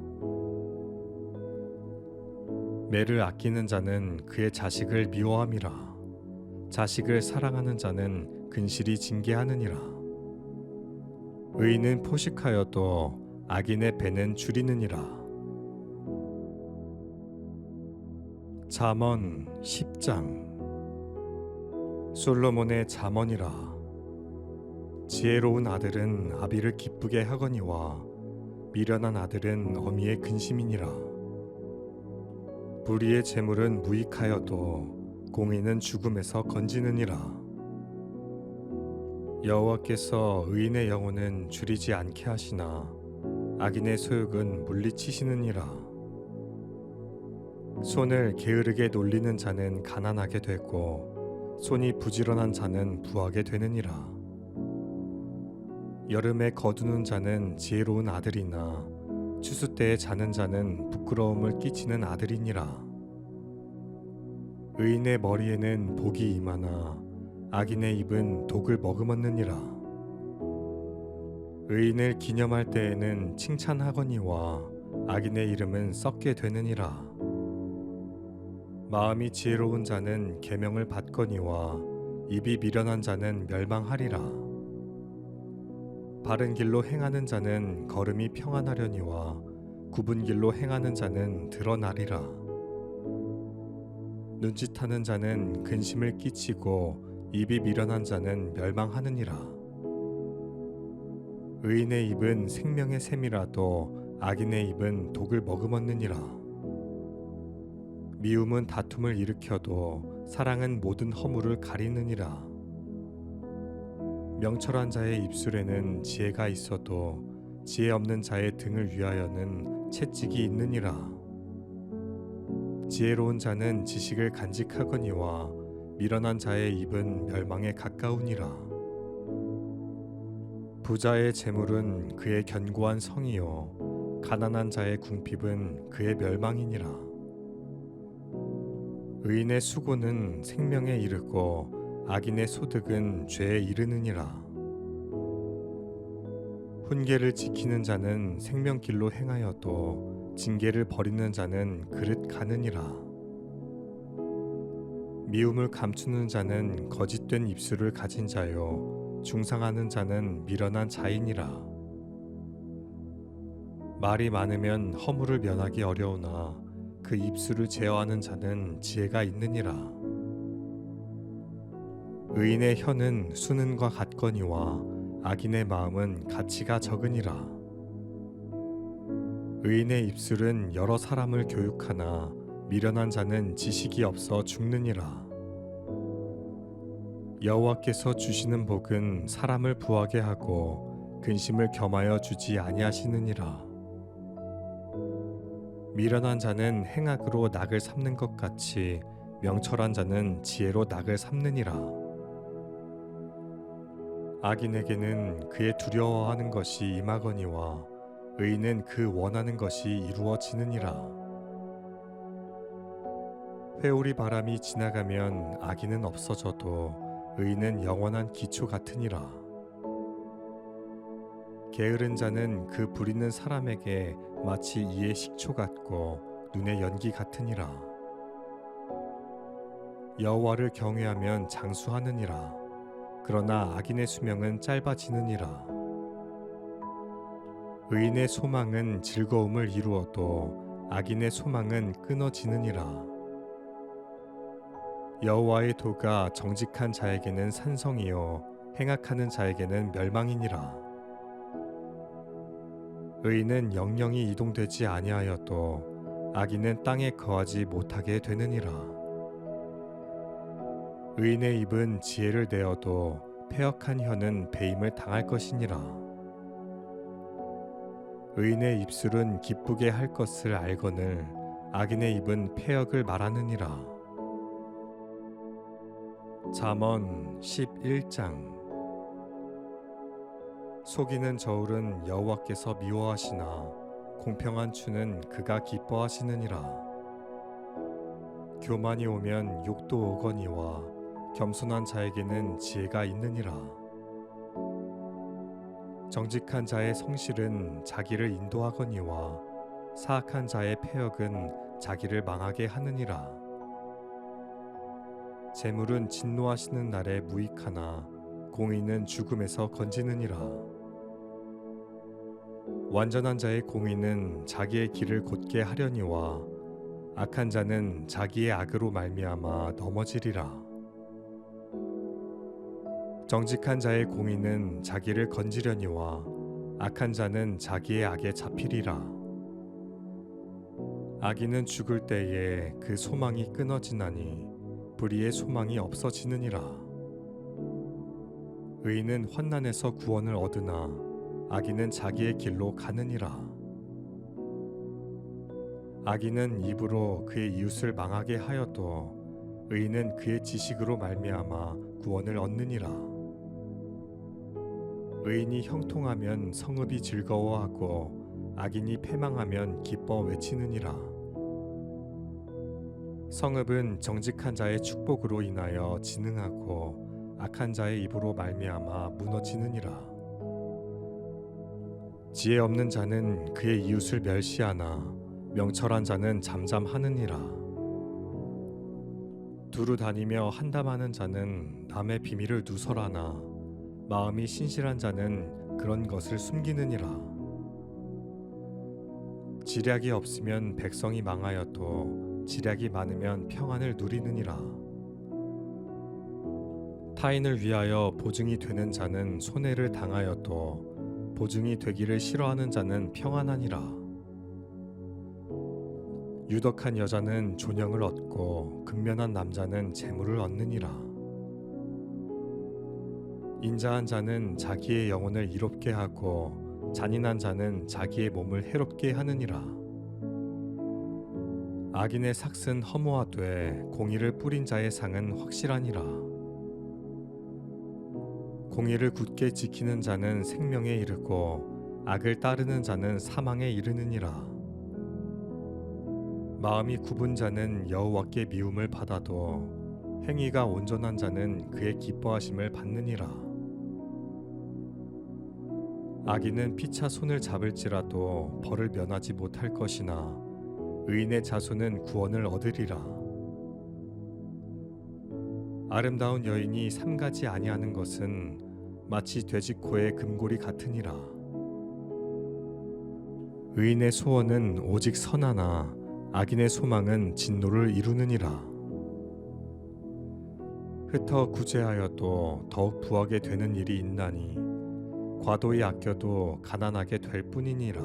매를 아끼는 자는 그의 자식을 미워함이라. 자식을 사랑하는 자는 근실이 징계하느니라. 의인은 포식하여도 악인의 배는 줄이느니라. 잠언 10장. 솔로몬의 잠언이라. 지혜로운 아들은 아비를 기쁘게 하거니와 미련한 아들은 어미의 근심이니라. 불의의 재물은 무익하여도 공의는 죽음에서 건지느니라. 여호와께서 의인의 영혼은 줄이지 않게 하시나 악인의 소욕은 물리치시느니라. 손을 게으르게 놀리는 자는 가난하게 되고 손이 부지런한 자는 부하게 되느니라. 여름에 거두는 자는 지혜로운 아들이나 추수 때에 자는 자는 부끄러움을 끼치는 아들이니라. 의인의 머리에는 복이 임하나 악인의 입은 독을 머금었느니라. 의인을 기념할 때에는 칭찬하거니와 악인의 이름은 썩게 되느니라. 마음이 지혜로운 자는 계명을 받거니와 입이 미련한 자는 멸망하리라. 바른 길로 행하는 자는 걸음이 평안하려니와 굽은 길로 행하는 자는 드러나리라. 눈짓하는 자는 근심을 끼치고 입이 미련한 자는 멸망하느니라. 의인의 입은 생명의 샘이라도 악인의 입은 독을 머금었느니라. 미움은 다툼을 일으켜도 사랑은 모든 허물을 가리느니라. 명철한 자의 입술에는 지혜가 있어도 지혜 없는 자의 등을 위하여는 채찍이 있느니라. 지혜로운 자는 지식을 간직하거니와 미련한 자의 입은 멸망에 가까우니라. 부자의 재물은 그의 견고한 성이요 가난한 자의 궁핍은 그의 멸망이니라. 의인의 수고는 생명에 이르고 악인의 소득은 죄에 이르느니라. 훈계를 지키는 자는 생명길로 행하여도 징계를 버리는 자는 그릇 가느니라. 미움을 감추는 자는 거짓된 입술을 가진 자요 중상하는 자는 미련한 자이니라. 말이 많으면 허물을 면하기 어려우나 그 입술을 제어하는 자는 지혜가 있느니라. 의인의 혀는 수는과 같거니와 악인의 마음은 가치가 적으니라. 의인의 입술은 여러 사람을 교육하나 미련한 자는 지식이 없어 죽느니라. 여호와께서 주시는 복은 사람을 부하게 하고 근심을 겸하여 주지 아니하시느니라. 미련한 자는 행악으로 낙을 삼는 것 같이 명철한 자는 지혜로 낙을 삼느니라. 악인에게는 그의 두려워하는 것이 임하거니와 의인은 그 원하는 것이 이루어지느니라. 회오리 바람이 지나가면 악인은 없어져도 의인은 영원한 기초 같으니라. 게으른 자는 그 부리는 사람에게 마치 이의 식초 같고 눈의 연기 같으니라. 여호와를 경외하면 장수하느니라. 그러나 악인의 수명은 짧아지느니라. 의인의 소망은 즐거움을 이루어도 악인의 소망은 끊어지느니라. 여호와의 도가 정직한 자에게는 산성이요 행악하는 자에게는 멸망이니라. 의인은 영영이 이동되지 아니하여도 악인은 땅에 거하지 못하게 되느니라. 의인의 입은 지혜를 내어도 패역한 혀는 배임을 당할 것이니라. 의인의 입술은 기쁘게 할 것을 알거늘 악인의 입은 패역을 말하느니라. 잠언 11장. 속이는 저울은 여호와께서 미워하시나 공평한 추는 그가 기뻐하시느니라. 교만이 오면 욕도 오거니와 겸손한 자에게는 지혜가 있느니라. 정직한 자의 성실은 자기를 인도하거니와 사악한 자의 패역은 자기를 망하게 하느니라. 재물은 진노하시는 날에 무익하나 공의는 죽음에서 건지느니라. 완전한 자의 공의는 자기의 길을 곧게 하려니와 악한 자는 자기의 악으로 말미암아 넘어지리라. 정직한 자의 공의는 자기를 건지려니와 악한 자는 자기의 악에 잡히리라. 악인은 죽을 때에 그 소망이 끊어지나니 불의의 소망이 없어지느니라. 의인은 환난에서 구원을 얻으나 악인은 자기의 길로 가느니라. 악인은 입으로 그의 이웃을 망하게 하여도 의인은 그의 지식으로 말미암아 구원을 얻느니라. 의인이 형통하면 성읍이 즐거워하고 악인이 패망하면 기뻐 외치느니라. 성읍은 정직한 자의 축복으로 인하여 진흥하고 악한 자의 입으로 말미암아 무너지느니라. 지혜 없는 자는 그의 이웃을 멸시하나 명철한 자는 잠잠하느니라. 두루 다니며 한담하는 자는 남의 비밀을 누설하나 마음이 신실한 자는 그런 것을 숨기느니라. 지략이 없으면 백성이 망하여도 지략이 많으면 평안을 누리느니라. 타인을 위하여 보증이 되는 자는 손해를 당하여도 보증이 되기를 싫어하는 자는 평안하니라. 유덕한 여자는 존영을 얻고 근면한 남자는 재물을 얻느니라. 인자한 자는 자기의 영혼을 이롭게 하고 잔인한 자는 자기의 몸을 해롭게 하느니라. 악인의 삭은 허무하되 공의를 뿌린 자의 상은 확실하니라. 공의를 굳게 지키는 자는 생명에 이르고 악을 따르는 자는 사망에 이르느니라. 마음이 굽은 자는 여호와께 미움을 받아도 행위가 온전한 자는 그의 기뻐하심을 받느니라. 악인은 피차 손을 잡을지라도 벌을 면하지 못할 것이나 의인의 자손은 구원을 얻으리라. 아름다운 여인이 삼가지 아니하는 것은 마치 돼지코의 금고리 같으니라. 의인의 소원은 오직 선하나 악인의 소망은 진노를 이루느니라. 흩어 구제하여도 더욱 부하게 되는 일이 있나니 과도히 아껴도 가난하게 될 뿐이니라.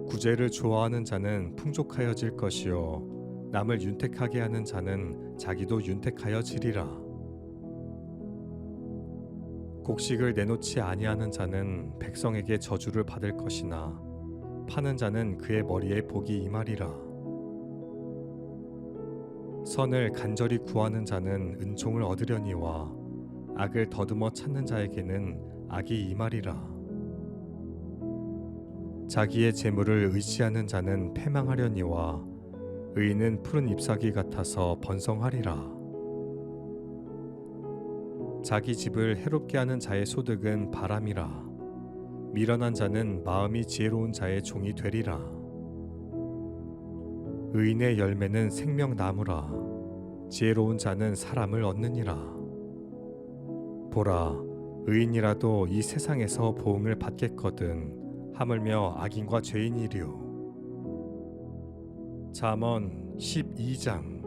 구제를 좋아하는 자는 풍족하여질 것이요 남을 윤택하게 하는 자는 자기도 윤택하여지리라. 곡식을 내놓지 아니하는 자는 백성에게 저주를 받을 것이나 파는 자는 그의 머리에 복이 임하리라. 선을 간절히 구하는 자는 은총을 얻으려니와 악을 더듬어 찾는 자에게는 악이 임하리라. 자기의 재물을 의지하는 자는 패망하려니와 의인은 푸른 잎사귀 같아서 번성하리라. 자기 집을 해롭게 하는 자의 소득은 바람이라. 미련한 자는 마음이 지혜로운 자의 종이 되리라. 의인의 열매는 생명나무라. 지혜로운 자는 사람을 얻느니라. 보라, 의인이라도 이 세상에서 보응을 받겠거든 하물며 악인과 죄인이리요. 잠언 12장.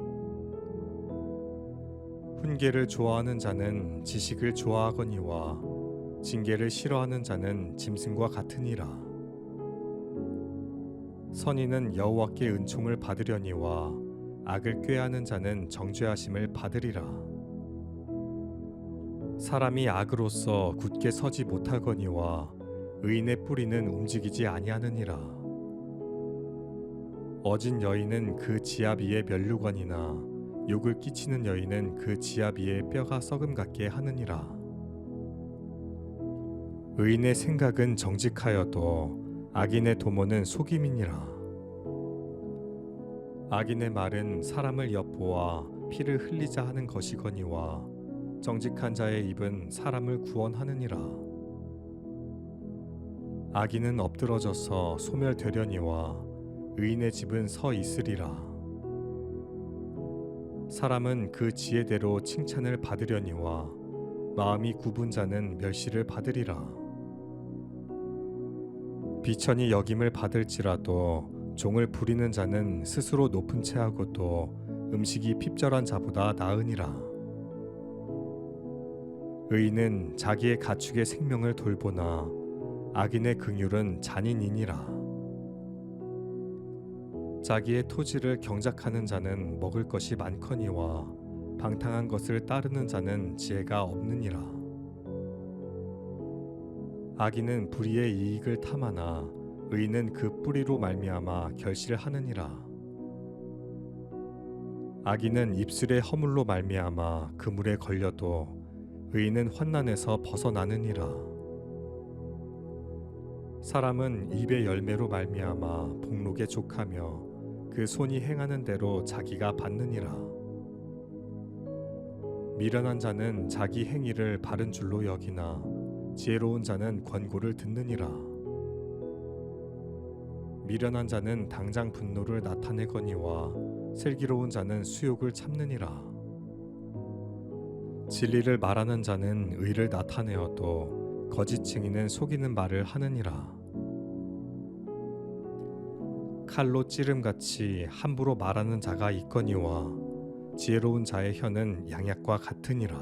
훈계를 좋아하는 자는 지식을 좋아하거니와 징계를 싫어하는 자는 짐승과 같으니라. 선인은 여호와께 은총을 받으려니와 악을 꾀하는 자는 정죄하심을 받으리라. 사람이 악으로서 굳게 서지 못하거니와 의인의 뿌리는 움직이지 아니하느니라. 어진 여인은 그 지압 위에 멸류관이나 욕을 끼치는 여인은 그 지압 위에 뼈가 썩음 같게 하느니라. 의인의 생각은 정직하여도 악인의 도모는 속임이니라. 악인의 말은 사람을 엿보아 피를 흘리자 하는 것이거니와 정직한 자의 입은 사람을 구원하느니라. 악인은 엎드러져서 소멸되려니와 의인의 집은 서 있으리라. 사람은 그 지혜대로 칭찬을 받으려니와 마음이 굽은 자는 멸시를 받으리라. 비천이 여김을 받을지라도 종을 부리는 자는 스스로 높은 채하고도 음식이 핍절한 자보다 나으니라. 의인은 자기의 가축의 생명을 돌보나 악인의 긍휼은 잔인이니라. 자기의 토지를 경작하는 자는 먹을 것이 많거니와 방탕한 것을 따르는 자는 지혜가 없느니라. 악인은 불의의 이익을 탐하나 의인은 그 뿌리로 말미암아 결실하느니라. 악인은 입술의 허물로 말미암아 그물에 걸려도 의인은 환난에서 벗어나느니라. 사람은 입의 열매로 말미암아 복록에 족하며 그 손이 행하는 대로 자기가 받느니라. 미련한 자는 자기 행위를 바른 줄로 여기나 지혜로운 자는 권고를 듣느니라. 미련한 자는 당장 분노를 나타내거니와 슬기로운 자는 수욕을 참느니라. 진리를 말하는 자는 의를 나타내어도 거짓 증인은 속이는 말을 하느니라. 칼로 찌름같이 함부로 말하는 자가 있거니와 지혜로운 자의 혀는 양약과 같으니라.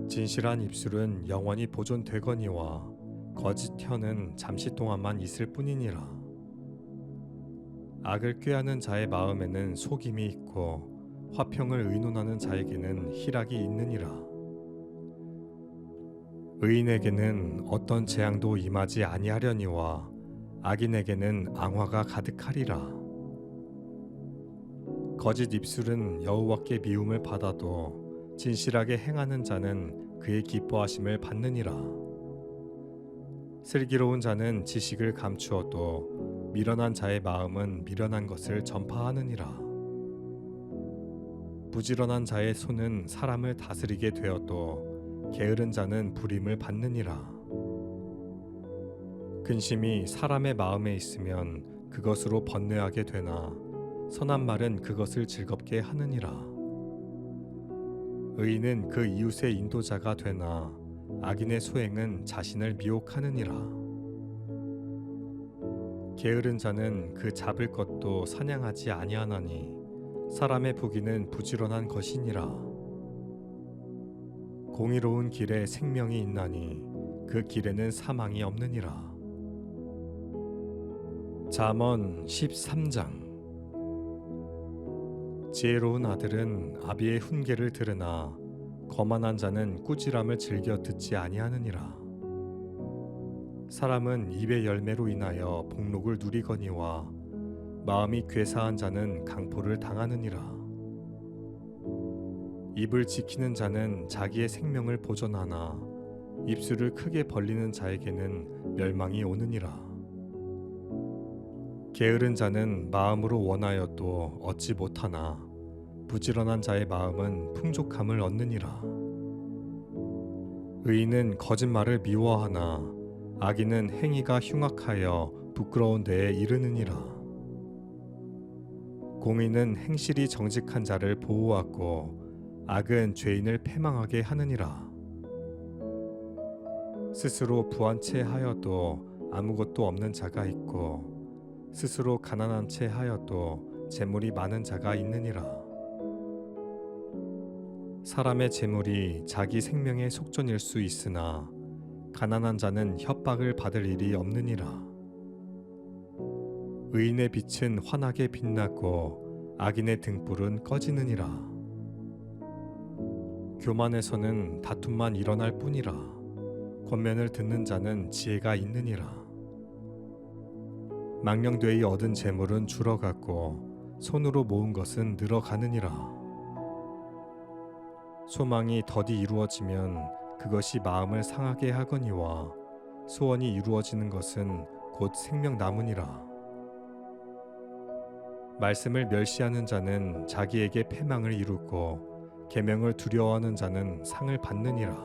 진실한 입술은 영원히 보존되거니와 거짓 혀는 잠시 동안만 있을 뿐이니라. 악을 꾀하는 자의 마음에는 속임이 있고 화평을 의논하는 자에게는 희락이 있느니라. 의인에게는 어떤 재앙도 임하지 아니하려니와 악인에게는 앙화가 가득하리라. 거짓 입술은 여호와께 미움을 받아도 진실하게 행하는 자는 그의 기뻐하심을 받느니라. 슬기로운 자는 지식을 감추어도 미련한 자의 마음은 미련한 것을 전파하느니라. 부지런한 자의 손은 사람을 다스리게 되어도 게으른 자는 불임을 받느니라. 근심이 사람의 마음에 있으면 그것으로 번뇌하게 되나 선한 말은 그것을 즐겁게 하느니라. 의인은 그 이웃의 인도자가 되나 악인의 소행은 자신을 미혹하느니라. 게으른 자는 그 잡을 것도 사냥하지 아니하나니 사람의 부귀는 부지런한 것이니라. 공의로운 길에 생명이 있나니 그 길에는 사망이 없느니라. 잠언 13장. 지혜로운 아들은 아비의 훈계를 들으나 거만한 자는 꾸지람을 즐겨 듣지 아니하느니라. 사람은 입의 열매로 인하여 복록을 누리거니와 마음이 괴사한 자는 강포를 당하느니라. 입을 지키는 자는 자기의 생명을 보존하나 입술을 크게 벌리는 자에게는 멸망이 오느니라. 게으른 자는 마음으로 원하여도 얻지 못하나 부지런한 자의 마음은 풍족함을 얻느니라. 의인은 거짓말을 미워하나 악인은 행위가 흉악하여 부끄러운 데에 이르느니라. 공의는 행실이 정직한 자를 보호하고 악은 죄인을 패망하게 하느니라. 스스로 부한 채 하여도 아무것도 없는 자가 있고 스스로 가난한 채 하여도 재물이 많은 자가 있느니라. 사람의 재물이 자기 생명의 속전일 수 있으나 가난한 자는 협박을 받을 일이 없느니라. 의인의 빛은 환하게 빛나고 악인의 등불은 꺼지느니라. 교만에서는 다툼만 일어날 뿐이라. 권면을 듣는 자는 지혜가 있느니라. 망령되이 얻은 재물은 줄어갔고 손으로 모은 것은 늘어가느니라. 소망이 더디 이루어지면 그것이 마음을 상하게 하거니와 소원이 이루어지는 것은 곧 생명나무니라. 말씀을 멸시하는 자는 자기에게 패망을 이루고 계명을 두려워하는 자는 상을 받느니라.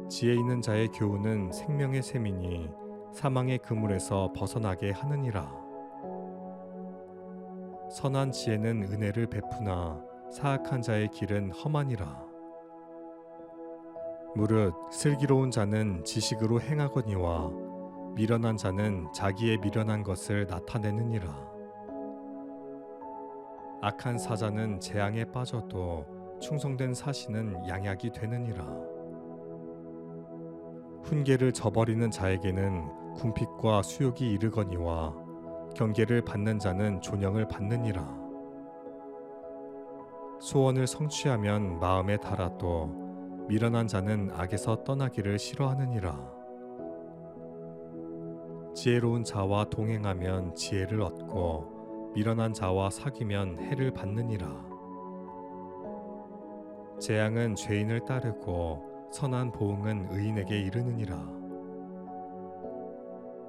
지혜 있는 자의 교훈은 생명의 셈이니 사망의 그물에서 벗어나게 하느니라. 선한 지혜는 은혜를 베푸나 사악한 자의 길은 험하니라. 무릇 슬기로운 자는 지식으로 행하거니와 미련한 자는 자기의 미련한 것을 나타내느니라. 악한 사자는 재앙에 빠져도 충성된 사신은 양약이 되느니라. 훈계를 저버리는 자에게는 궁핍과 수욕이 이르거니와 경계를 받는 자는 존영을 받느니라. 소원을 성취하면 마음에 달아도 미련한 자는 악에서 떠나기를 싫어하느니라. 지혜로운 자와 동행하면 지혜를 얻고 미련한 자와 사귀면 해를 받느니라. 재앙은 죄인을 따르고 선한 보응은 의인에게 이르느니라.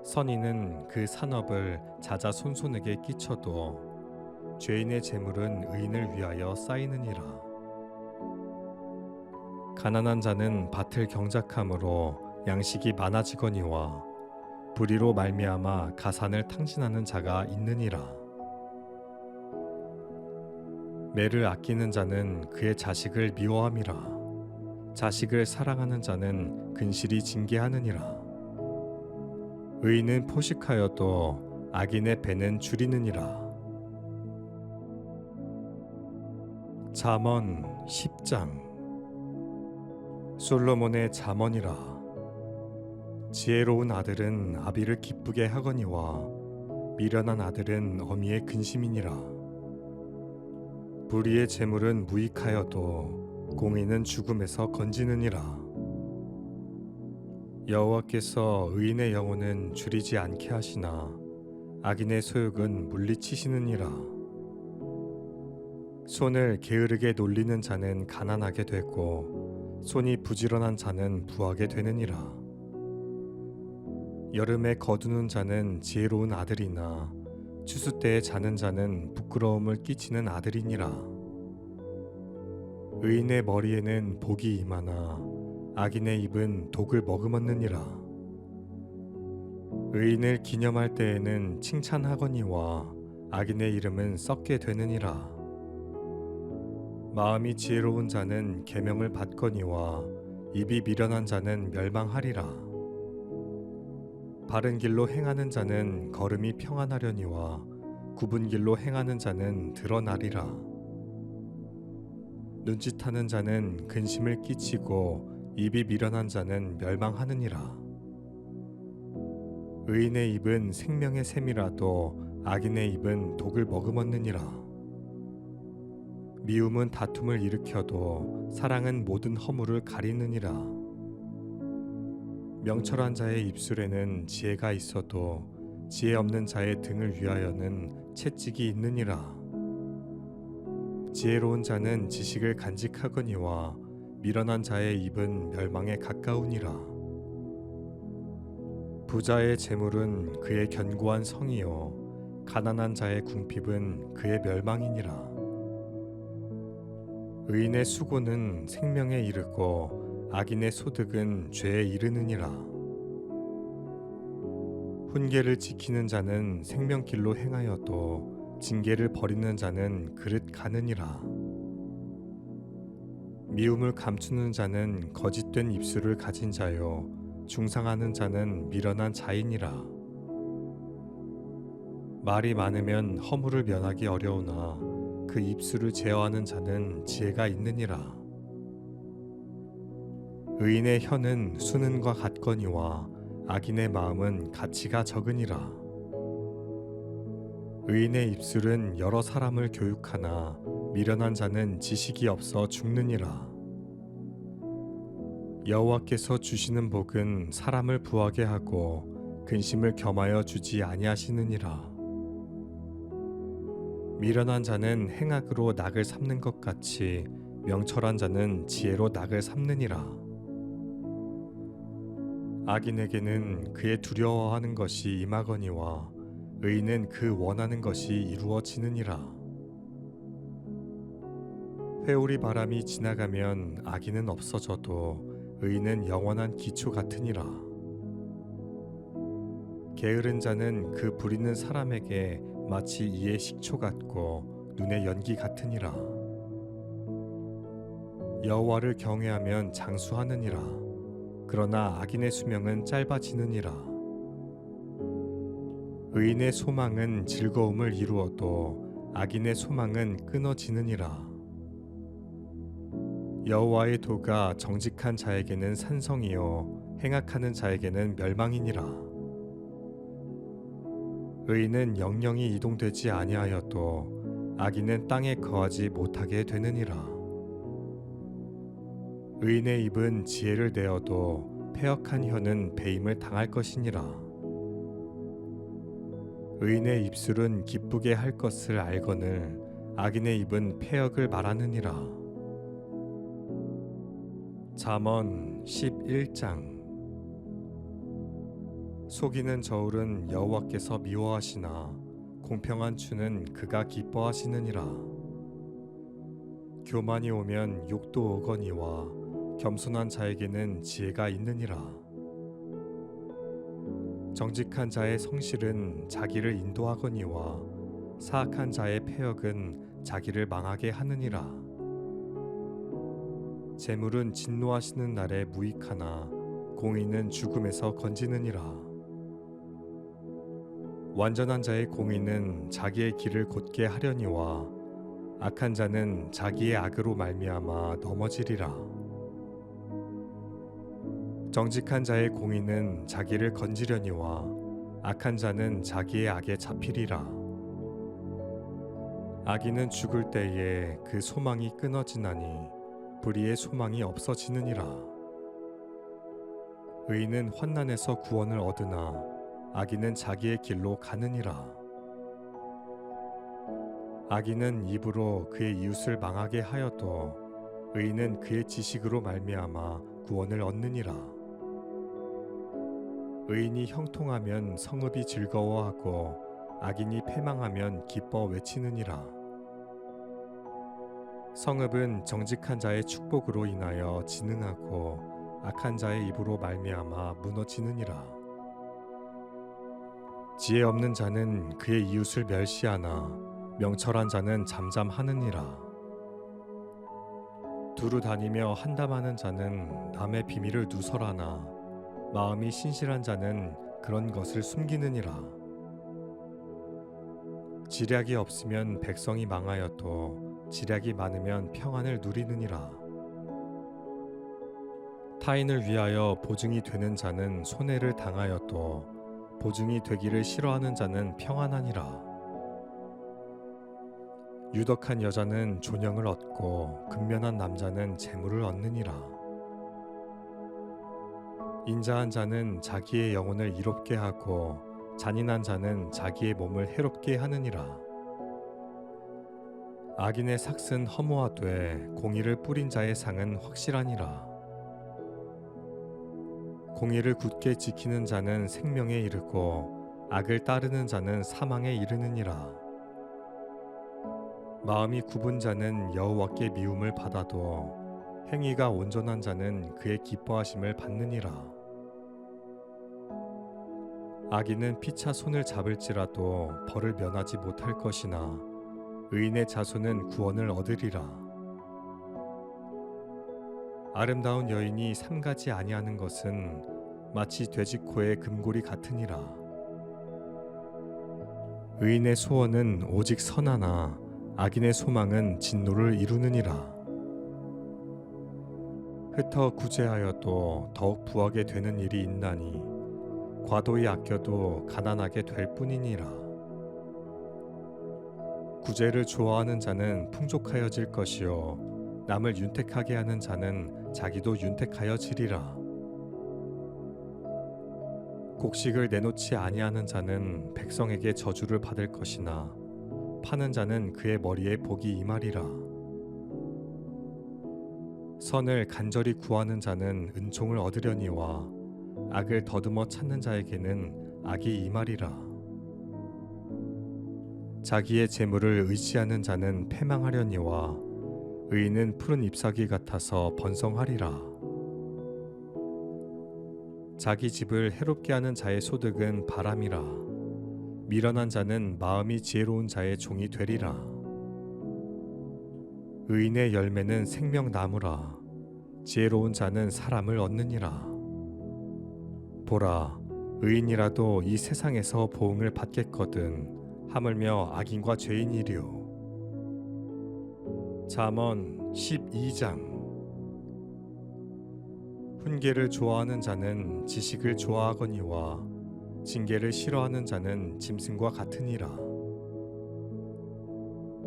선인은 그 산업을 자자손손에게 끼쳐도 죄인의 재물은 의인을 위하여 쌓이느니라. 가난한 자는 밭을 경작함으로 양식이 많아지거니와 불의로 말미암아 가산을 탕진하는 자가 있느니라. 매를 아끼는 자는 그의 자식을 미워함이라. 자식을 사랑하는 자는 근실이 징계하느니라. 의인은 포식하여도 악인의 배는 줄이느니라. 잠언 10장. 솔로몬의 잠언이라. 지혜로운 아들은 아비를 기쁘게 하거니와 미련한 아들은 어미의 근심이니라. 불의의 재물은 무익하여도 공의는 죽음에서 건지느니라. 여호와께서 의인의 영혼은 줄이지 않게 하시나 악인의 소욕은 물리치시느니라. 손을 게으르게 놀리는 자는 가난하게 되고 손이 부지런한 자는 부하게 되느니라. 여름에 거두는 자는 지혜로운 아들이나 추수 때에 자는 자는 부끄러움을 끼치는 아들이니라. 의인의 머리에는 복이 임하나 악인의 입은 독을 머금었느니라. 의인을 기념할 때에는 칭찬하거니와 악인의 이름은 썩게 되느니라. 마음이 지혜로운 자는 계명을 받거니와 입이 미련한 자는 멸망하리라. 바른 길로 행하는 자는 걸음이 평안하려니와 굽은 길로 행하는 자는 드러나리라. 눈짓하는 자는 근심을 끼치고 입이 미련한 자는 멸망하느니라. 의인의 입은 생명의 샘이라도 악인의 입은 독을 머금었느니라. 미움은 다툼을 일으켜도 사랑은 모든 허물을 가리느니라. 명철한 자의 입술에는 지혜가 있어도 지혜 없는 자의 등을 위하여는 채찍이 있느니라. 지혜로운 자는 지식을 간직하거니와 미련한 자의 입은 멸망에 가까우니라. 부자의 재물은 그의 견고한 성이요 가난한 자의 궁핍은 그의 멸망이니라. 의인의 수고는 생명에 이르고 악인의 소득은 죄에 이르느니라. 훈계를 지키는 자는 생명길로 행하여도 징계를 버리는 자는 그릇 가느니라. 미움을 감추는 자는 거짓된 입술을 가진 자요 중상하는 자는 미련한 자이니라. 말이 많으면 허물을 면하기 어려우나 그 입술을 제어하는 자는 지혜가 있느니라. 의인의 혀는 수는과 같거니와 악인의 마음은 가치가 적으니라. 의인의 입술은 여러 사람을 교육하나 미련한 자는 지식이 없어 죽느니라. 여호와께서 주시는 복은 사람을 부하게 하고 근심을 겸하여 주지 아니하시느니라. 미련한 자는 행악으로 낙을 삼는 것 같이 명철한 자는 지혜로 낙을 삼느니라. 악인에게는 그의 두려워하는 것이 임하거니와 의인은 그 원하는 것이 이루어지느니라. 회오리 바람이 지나가면 악인은 없어져도 의인은 영원한 기초 같으니라. 게으른 자는 그 부리는 사람에게 마치 이의 식초 같고 눈의 연기 같으니라. 여호와를 경외하면 장수하느니라. 그러나 악인의 수명은 짧아지느니라. 의인의 소망은 즐거움을 이루어도 악인의 소망은 끊어지느니라. 여호와의 도가 정직한 자에게는 산성이요 행악하는 자에게는 멸망이니라. 의인은 영영이 이동되지 아니하여도 악인은 땅에 거하지 못하게 되느니라. 의인의 입은 지혜를 내어도 패역한 혀는 배임을 당할 것이니라. 의인의 입술은 기쁘게 할 것을 알거늘 악인의 입은 패역을 말하느니라. 잠언 11장. 속이는 저울은 여호와께서 미워하시나 공평한 추는 그가 기뻐하시느니라. 교만이 오면 욕도 오거니와 겸손한 자에게는 지혜가 있느니라. 정직한 자의 성실은 자기를 인도하거니와 사악한 자의 패역은 자기를 망하게 하느니라. 재물은 진노하시는 날에 무익하나 공의는 죽음에서 건지느니라. 완전한 자의 공의는 자기의 길을 곧게 하려니와 악한 자는 자기의 악으로 말미암아 넘어지리라. 정직한 자의 공의는 자기를 건지려니와 악한 자는 자기의 악에 잡히리라. 악인은 죽을 때에 그 소망이 끊어지나니 불의의 소망이 없어지느니라. 의인은 환난에서 구원을 얻으나 악인은 자기의 길로 가느니라. 악인은 입으로 그의 이웃을 망하게 하여도 의인은 그의 지식으로 말미암아 구원을 얻느니라. 의인이 형통하면 성읍이 즐거워하고 악인이 패망하면 기뻐 외치느니라. 성읍은 정직한 자의 축복으로 인하여 진흥하고 악한 자의 입으로 말미암아 무너지느니라. 지혜 없는 자는 그의 이웃을 멸시하나 명철한 자는 잠잠하느니라. 두루 다니며 한담하는 자는 남의 비밀을 누설하나 마음이 신실한 자는 그런 것을 숨기느니라. 지략이 없으면 백성이 망하여도 지략이 많으면 평안을 누리느니라. 타인을 위하여 보증이 되는 자는 손해를 당하여도 보증이 되기를 싫어하는 자는 평안하니라. 유덕한 여자는 존영을 얻고 근면한 남자는 재물을 얻느니라. 인자한 자는 자기의 영혼을 이롭게 하고 잔인한 자는 자기의 몸을 해롭게 하느니라. 악인의 삭은 허무하되 공의를 뿌린 자의 상은 확실하니라. 공의를 굳게 지키는 자는 생명에 이르고 악을 따르는 자는 사망에 이르느니라. 마음이 굽은 자는 여호와께 미움을 받아도 행위가 온전한 자는 그의 기뻐하심을 받느니라. 악인은 피차 손을 잡을지라도 벌을 면하지 못할 것이나 의인의 자손은 구원을 얻으리라. 아름다운 여인이 삼가지 아니하는 것은 마치 돼지코의 금고리 같으니라. 의인의 소원은 오직 선하나 악인의 소망은 진노를 이루느니라. 흩어 구제하여도 더욱 부하게 되는 일이 있나니 과도히 아껴도 가난하게 될 뿐이니라. 구제를 좋아하는 자는 풍족하여질 것이요 남을 윤택하게 하는 자는 자기도 윤택하여지리라. 곡식을 내놓지 아니하는 자는 백성에게 저주를 받을 것이나 파는 자는 그의 머리에 복이 임하리라. 선을 간절히 구하는 자는 은총을 얻으려니와 악을 더듬어 찾는 자에게는 악이 임하리라. 자기의 재물을 의지하는 자는 패망하려니와 의인은 푸른 잎사귀 같아서 번성하리라. 자기 집을 해롭게 하는 자의 소득은 바람이라. 미련한 자는 마음이 지혜로운 자의 종이 되리라. 의인의 열매는 생명나무라. 지혜로운 자는 사람을 얻느니라. 보라, 의인이라도 이 세상에서 보응을 받겠거든 하물며 악인과 죄인이리요. 잠언 12장. 훈계를 좋아하는 자는 지식을 좋아하거니와 징계를 싫어하는 자는 짐승과 같으니라.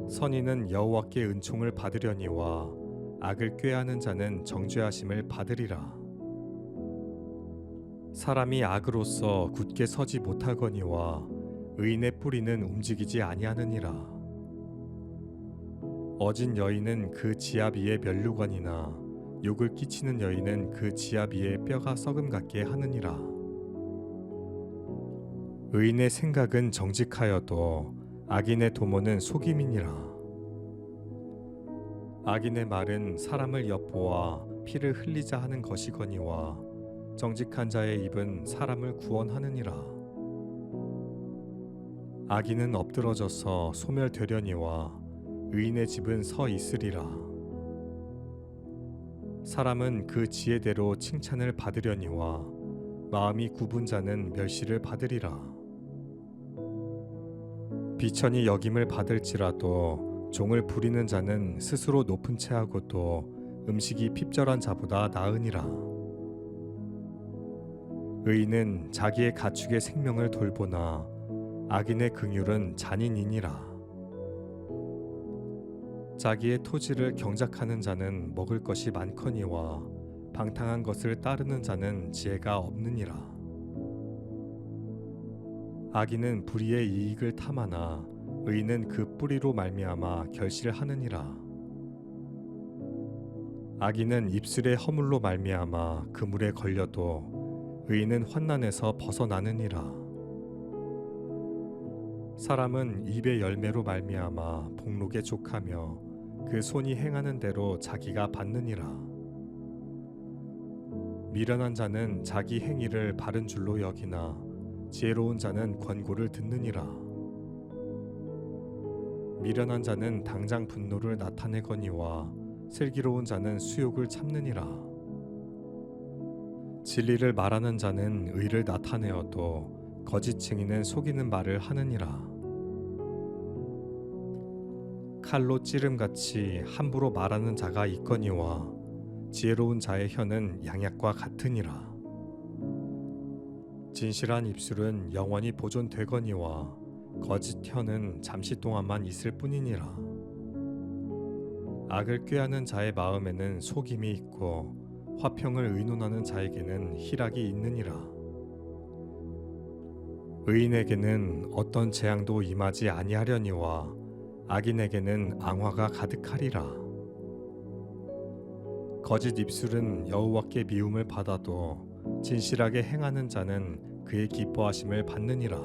선인은 여호와께 은총을 받으려니와 악을 꾀하는 자는 정죄하심을 받으리라. 사람이 악으로서 굳게 서지 못하거니와 의인의 뿌리는 움직이지 아니하느니라. 어진 여인은 그 지압 위에 면류관이나 욕을 끼치는 여인은 그 지압 위에 뼈가 썩음 같게 하느니라. 의인의 생각은 정직하여도 악인의 도모는 속임이니라. 악인의 말은 사람을 엿보아 피를 흘리자 하는 것이거니와 정직한 자의 입은 사람을 구원하느니라. 악인은 엎드러져서 소멸되려니와 의인의 집은 서 있으리라. 사람은 그 지혜대로 칭찬을 받으려니와 마음이 굽은 자는 멸시를 받으리라. 비천이 여김을 받을지라도 종을 부리는 자는 스스로 높은 채하고도 음식이 핍절한 자보다 나으니라. 의인은 자기의 가축의 생명을 돌보나 악인의 긍휼은 잔인이니라. 자기의 토지를 경작하는 자는 먹을 것이 많거니와 방탕한 것을 따르는 자는 지혜가 없느니라. 악인은 불의의 이익을 탐하나 의인은 그 뿌리로 말미암아 결실하느니라. 악인은 입술의 허물로 말미암아 그물에 걸려도 의인은 환난에서 벗어나느니라. 사람은 입의 열매로 말미암아 복록에 족하며 그 손이 행하는 대로 자기가 받느니라. 미련한 자는 자기 행위를 바른 줄로 여기나 지혜로운 자는 권고를 듣느니라. 미련한 자는 당장 분노를 나타내거니와 슬기로운 자는 수욕을 참느니라. 진리를 말하는 자는 의를 나타내어도 거짓 증인은 속이는 말을 하느니라. 칼로 찌름같이 함부로 말하는 자가 있거니와 지혜로운 자의 혀는 양약과 같으니라. 진실한 입술은 영원히 보존되거니와 거짓 혀는 잠시 동안만 있을 뿐이니라. 악을 꾀하는 자의 마음에는 속임이 있고 화평을 의논하는 자에게는 희락이 있느니라. 의인에게는 어떤 재앙도 임하지 아니하려니와 악인에게는 앙화가 가득하리라. 거짓 입술은 여호와께 미움을 받아도 진실하게 행하는 자는 그의 기뻐하심을 받느니라.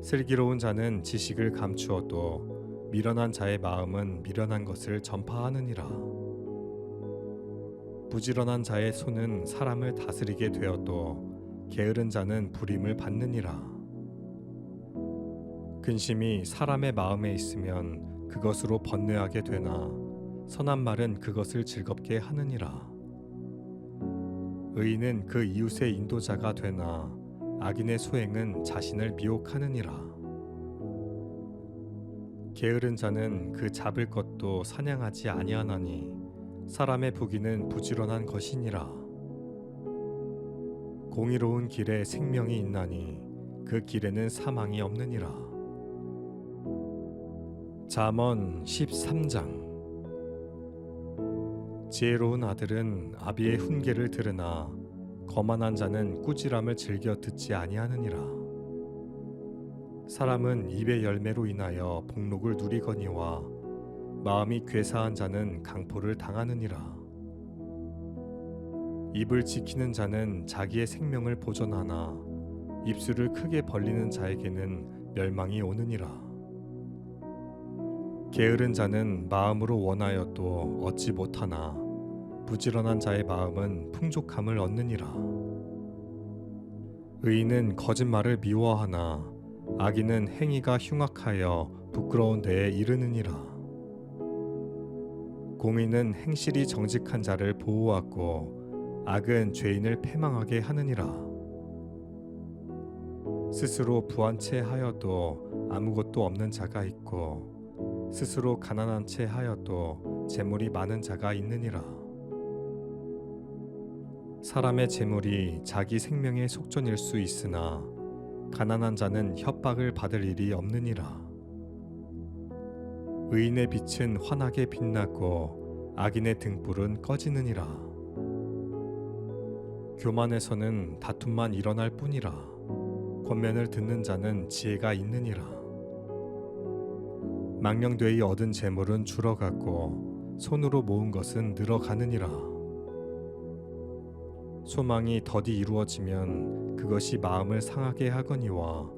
슬기로운 자는 지식을 감추어도 미련한 자의 마음은 미련한 것을 전파하느니라. 부지런한 자의 손은 사람을 다스리게 되어도 게으른 자는 불임을 받느니라. 근심이 사람의 마음에 있으면 그것으로 번뇌하게 되나 선한 말은 그것을 즐겁게 하느니라. 의인은 그 이웃의 인도자가 되나 악인의 소행은 자신을 미혹하느니라. 게으른 자는 그 잡을 것도 사냥하지 아니하나니 사람의 부귀는 부지런한 것이니라. 공의로운 길에 생명이 있나니 그 길에는 사망이 없느니라. 잠언 13장. 지혜로운 아들은 아비의 훈계를 들으나 거만한 자는 꾸지람을 즐겨 듣지 아니하느니라. 사람은 입의 열매로 인하여 복록을 누리거니와 마음이 괴사한 자는 강포를 당하느니라. 입을 지키는 자는 자기의 생명을 보존하나 입술을 크게 벌리는 자에게는 멸망이 오느니라. 게으른 자는 마음으로 원하여도 얻지 못하나 부지런한 자의 마음은 풍족함을 얻느니라. 의인은 거짓말을 미워하나 악인은 행위가 흉악하여 부끄러운 데에 이르느니라. 공의는 행실이 정직한 자를 보호하고 악은 죄인을 패망하게 하느니라. 스스로 부한 채 하여도 아무것도 없는 자가 있고 스스로 가난한 채 하여도 재물이 많은 자가 있느니라. 사람의 재물이 자기 생명의 속전일 수 있으나 가난한 자는 협박을 받을 일이 없느니라. 의인의 빛은 환하게 빛나고 악인의 등불은 꺼지느니라. 교만에서는 다툼만 일어날 뿐이라. 권면을 듣는 자는 지혜가 있느니라. 망령되이 얻은 재물은 줄어가고 손으로 모은 것은 늘어가느니라. 소망이 더디 이루어지면 그것이 마음을 상하게 하거니와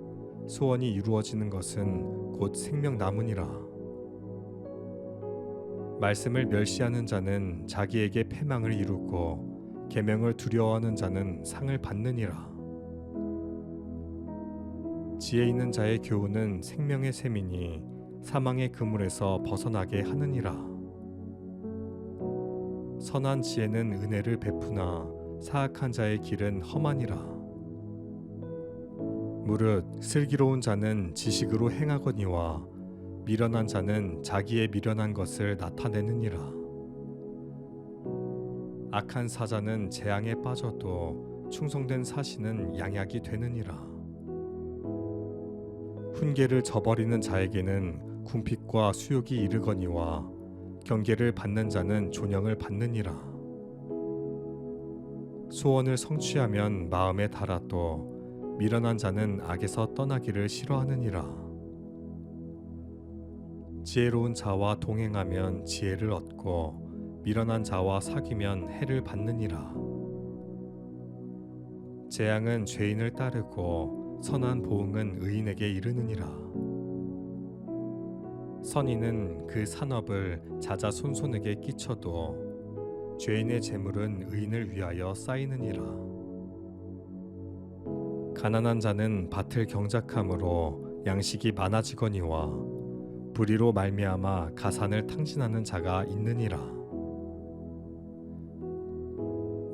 소원이 이루어지는 것은 곧 생명나무니라. 말씀을 멸시하는 자는 자기에게 패망을 이루고 계명을 두려워하는 자는 상을 받느니라. 지혜 있는 자의 교훈은 생명의 샘이니 사망의 그물에서 벗어나게 하느니라. 선한 지혜는 은혜를 베푸나 사악한 자의 길은 험하니라. 무릇 슬기로운 자는 지식으로 행하거니와 미련한 자는 자기의 미련한 것을 나타내느니라. 악한 사자는 재앙에 빠져도 충성된 사신은 양약이 되느니라. 훈계를 저버리는 자에게는 궁핍과 수욕이 이르거니와 경계를 받는 자는 존영을 받느니라. 소원을 성취하면 마음에 달아도 미련한 자는 악에서 떠나기를 싫어하느니라. 지혜로운 자와 동행하면 지혜를 얻고 미련한 자와 사귀면 해를 받느니라. 재앙은 죄인을 따르고 선한 보응은 의인에게 이르느니라. 선인은 그 산업을 자자손손에게 끼쳐도 죄인의 재물은 의인을 위하여 쌓이느니라. 가난한 자는 밭을 경작함으로 양식이 많아지거니와 불의로 말미암아 가산을 탕진하는 자가 있느니라.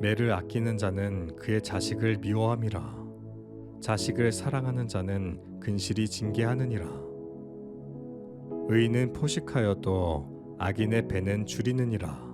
매를 아끼는 자는 그의 자식을 미워함이라. 자식을 사랑하는 자는 근실이 징계하느니라. 의인은 포식하여도 악인의 배는 줄이느니라.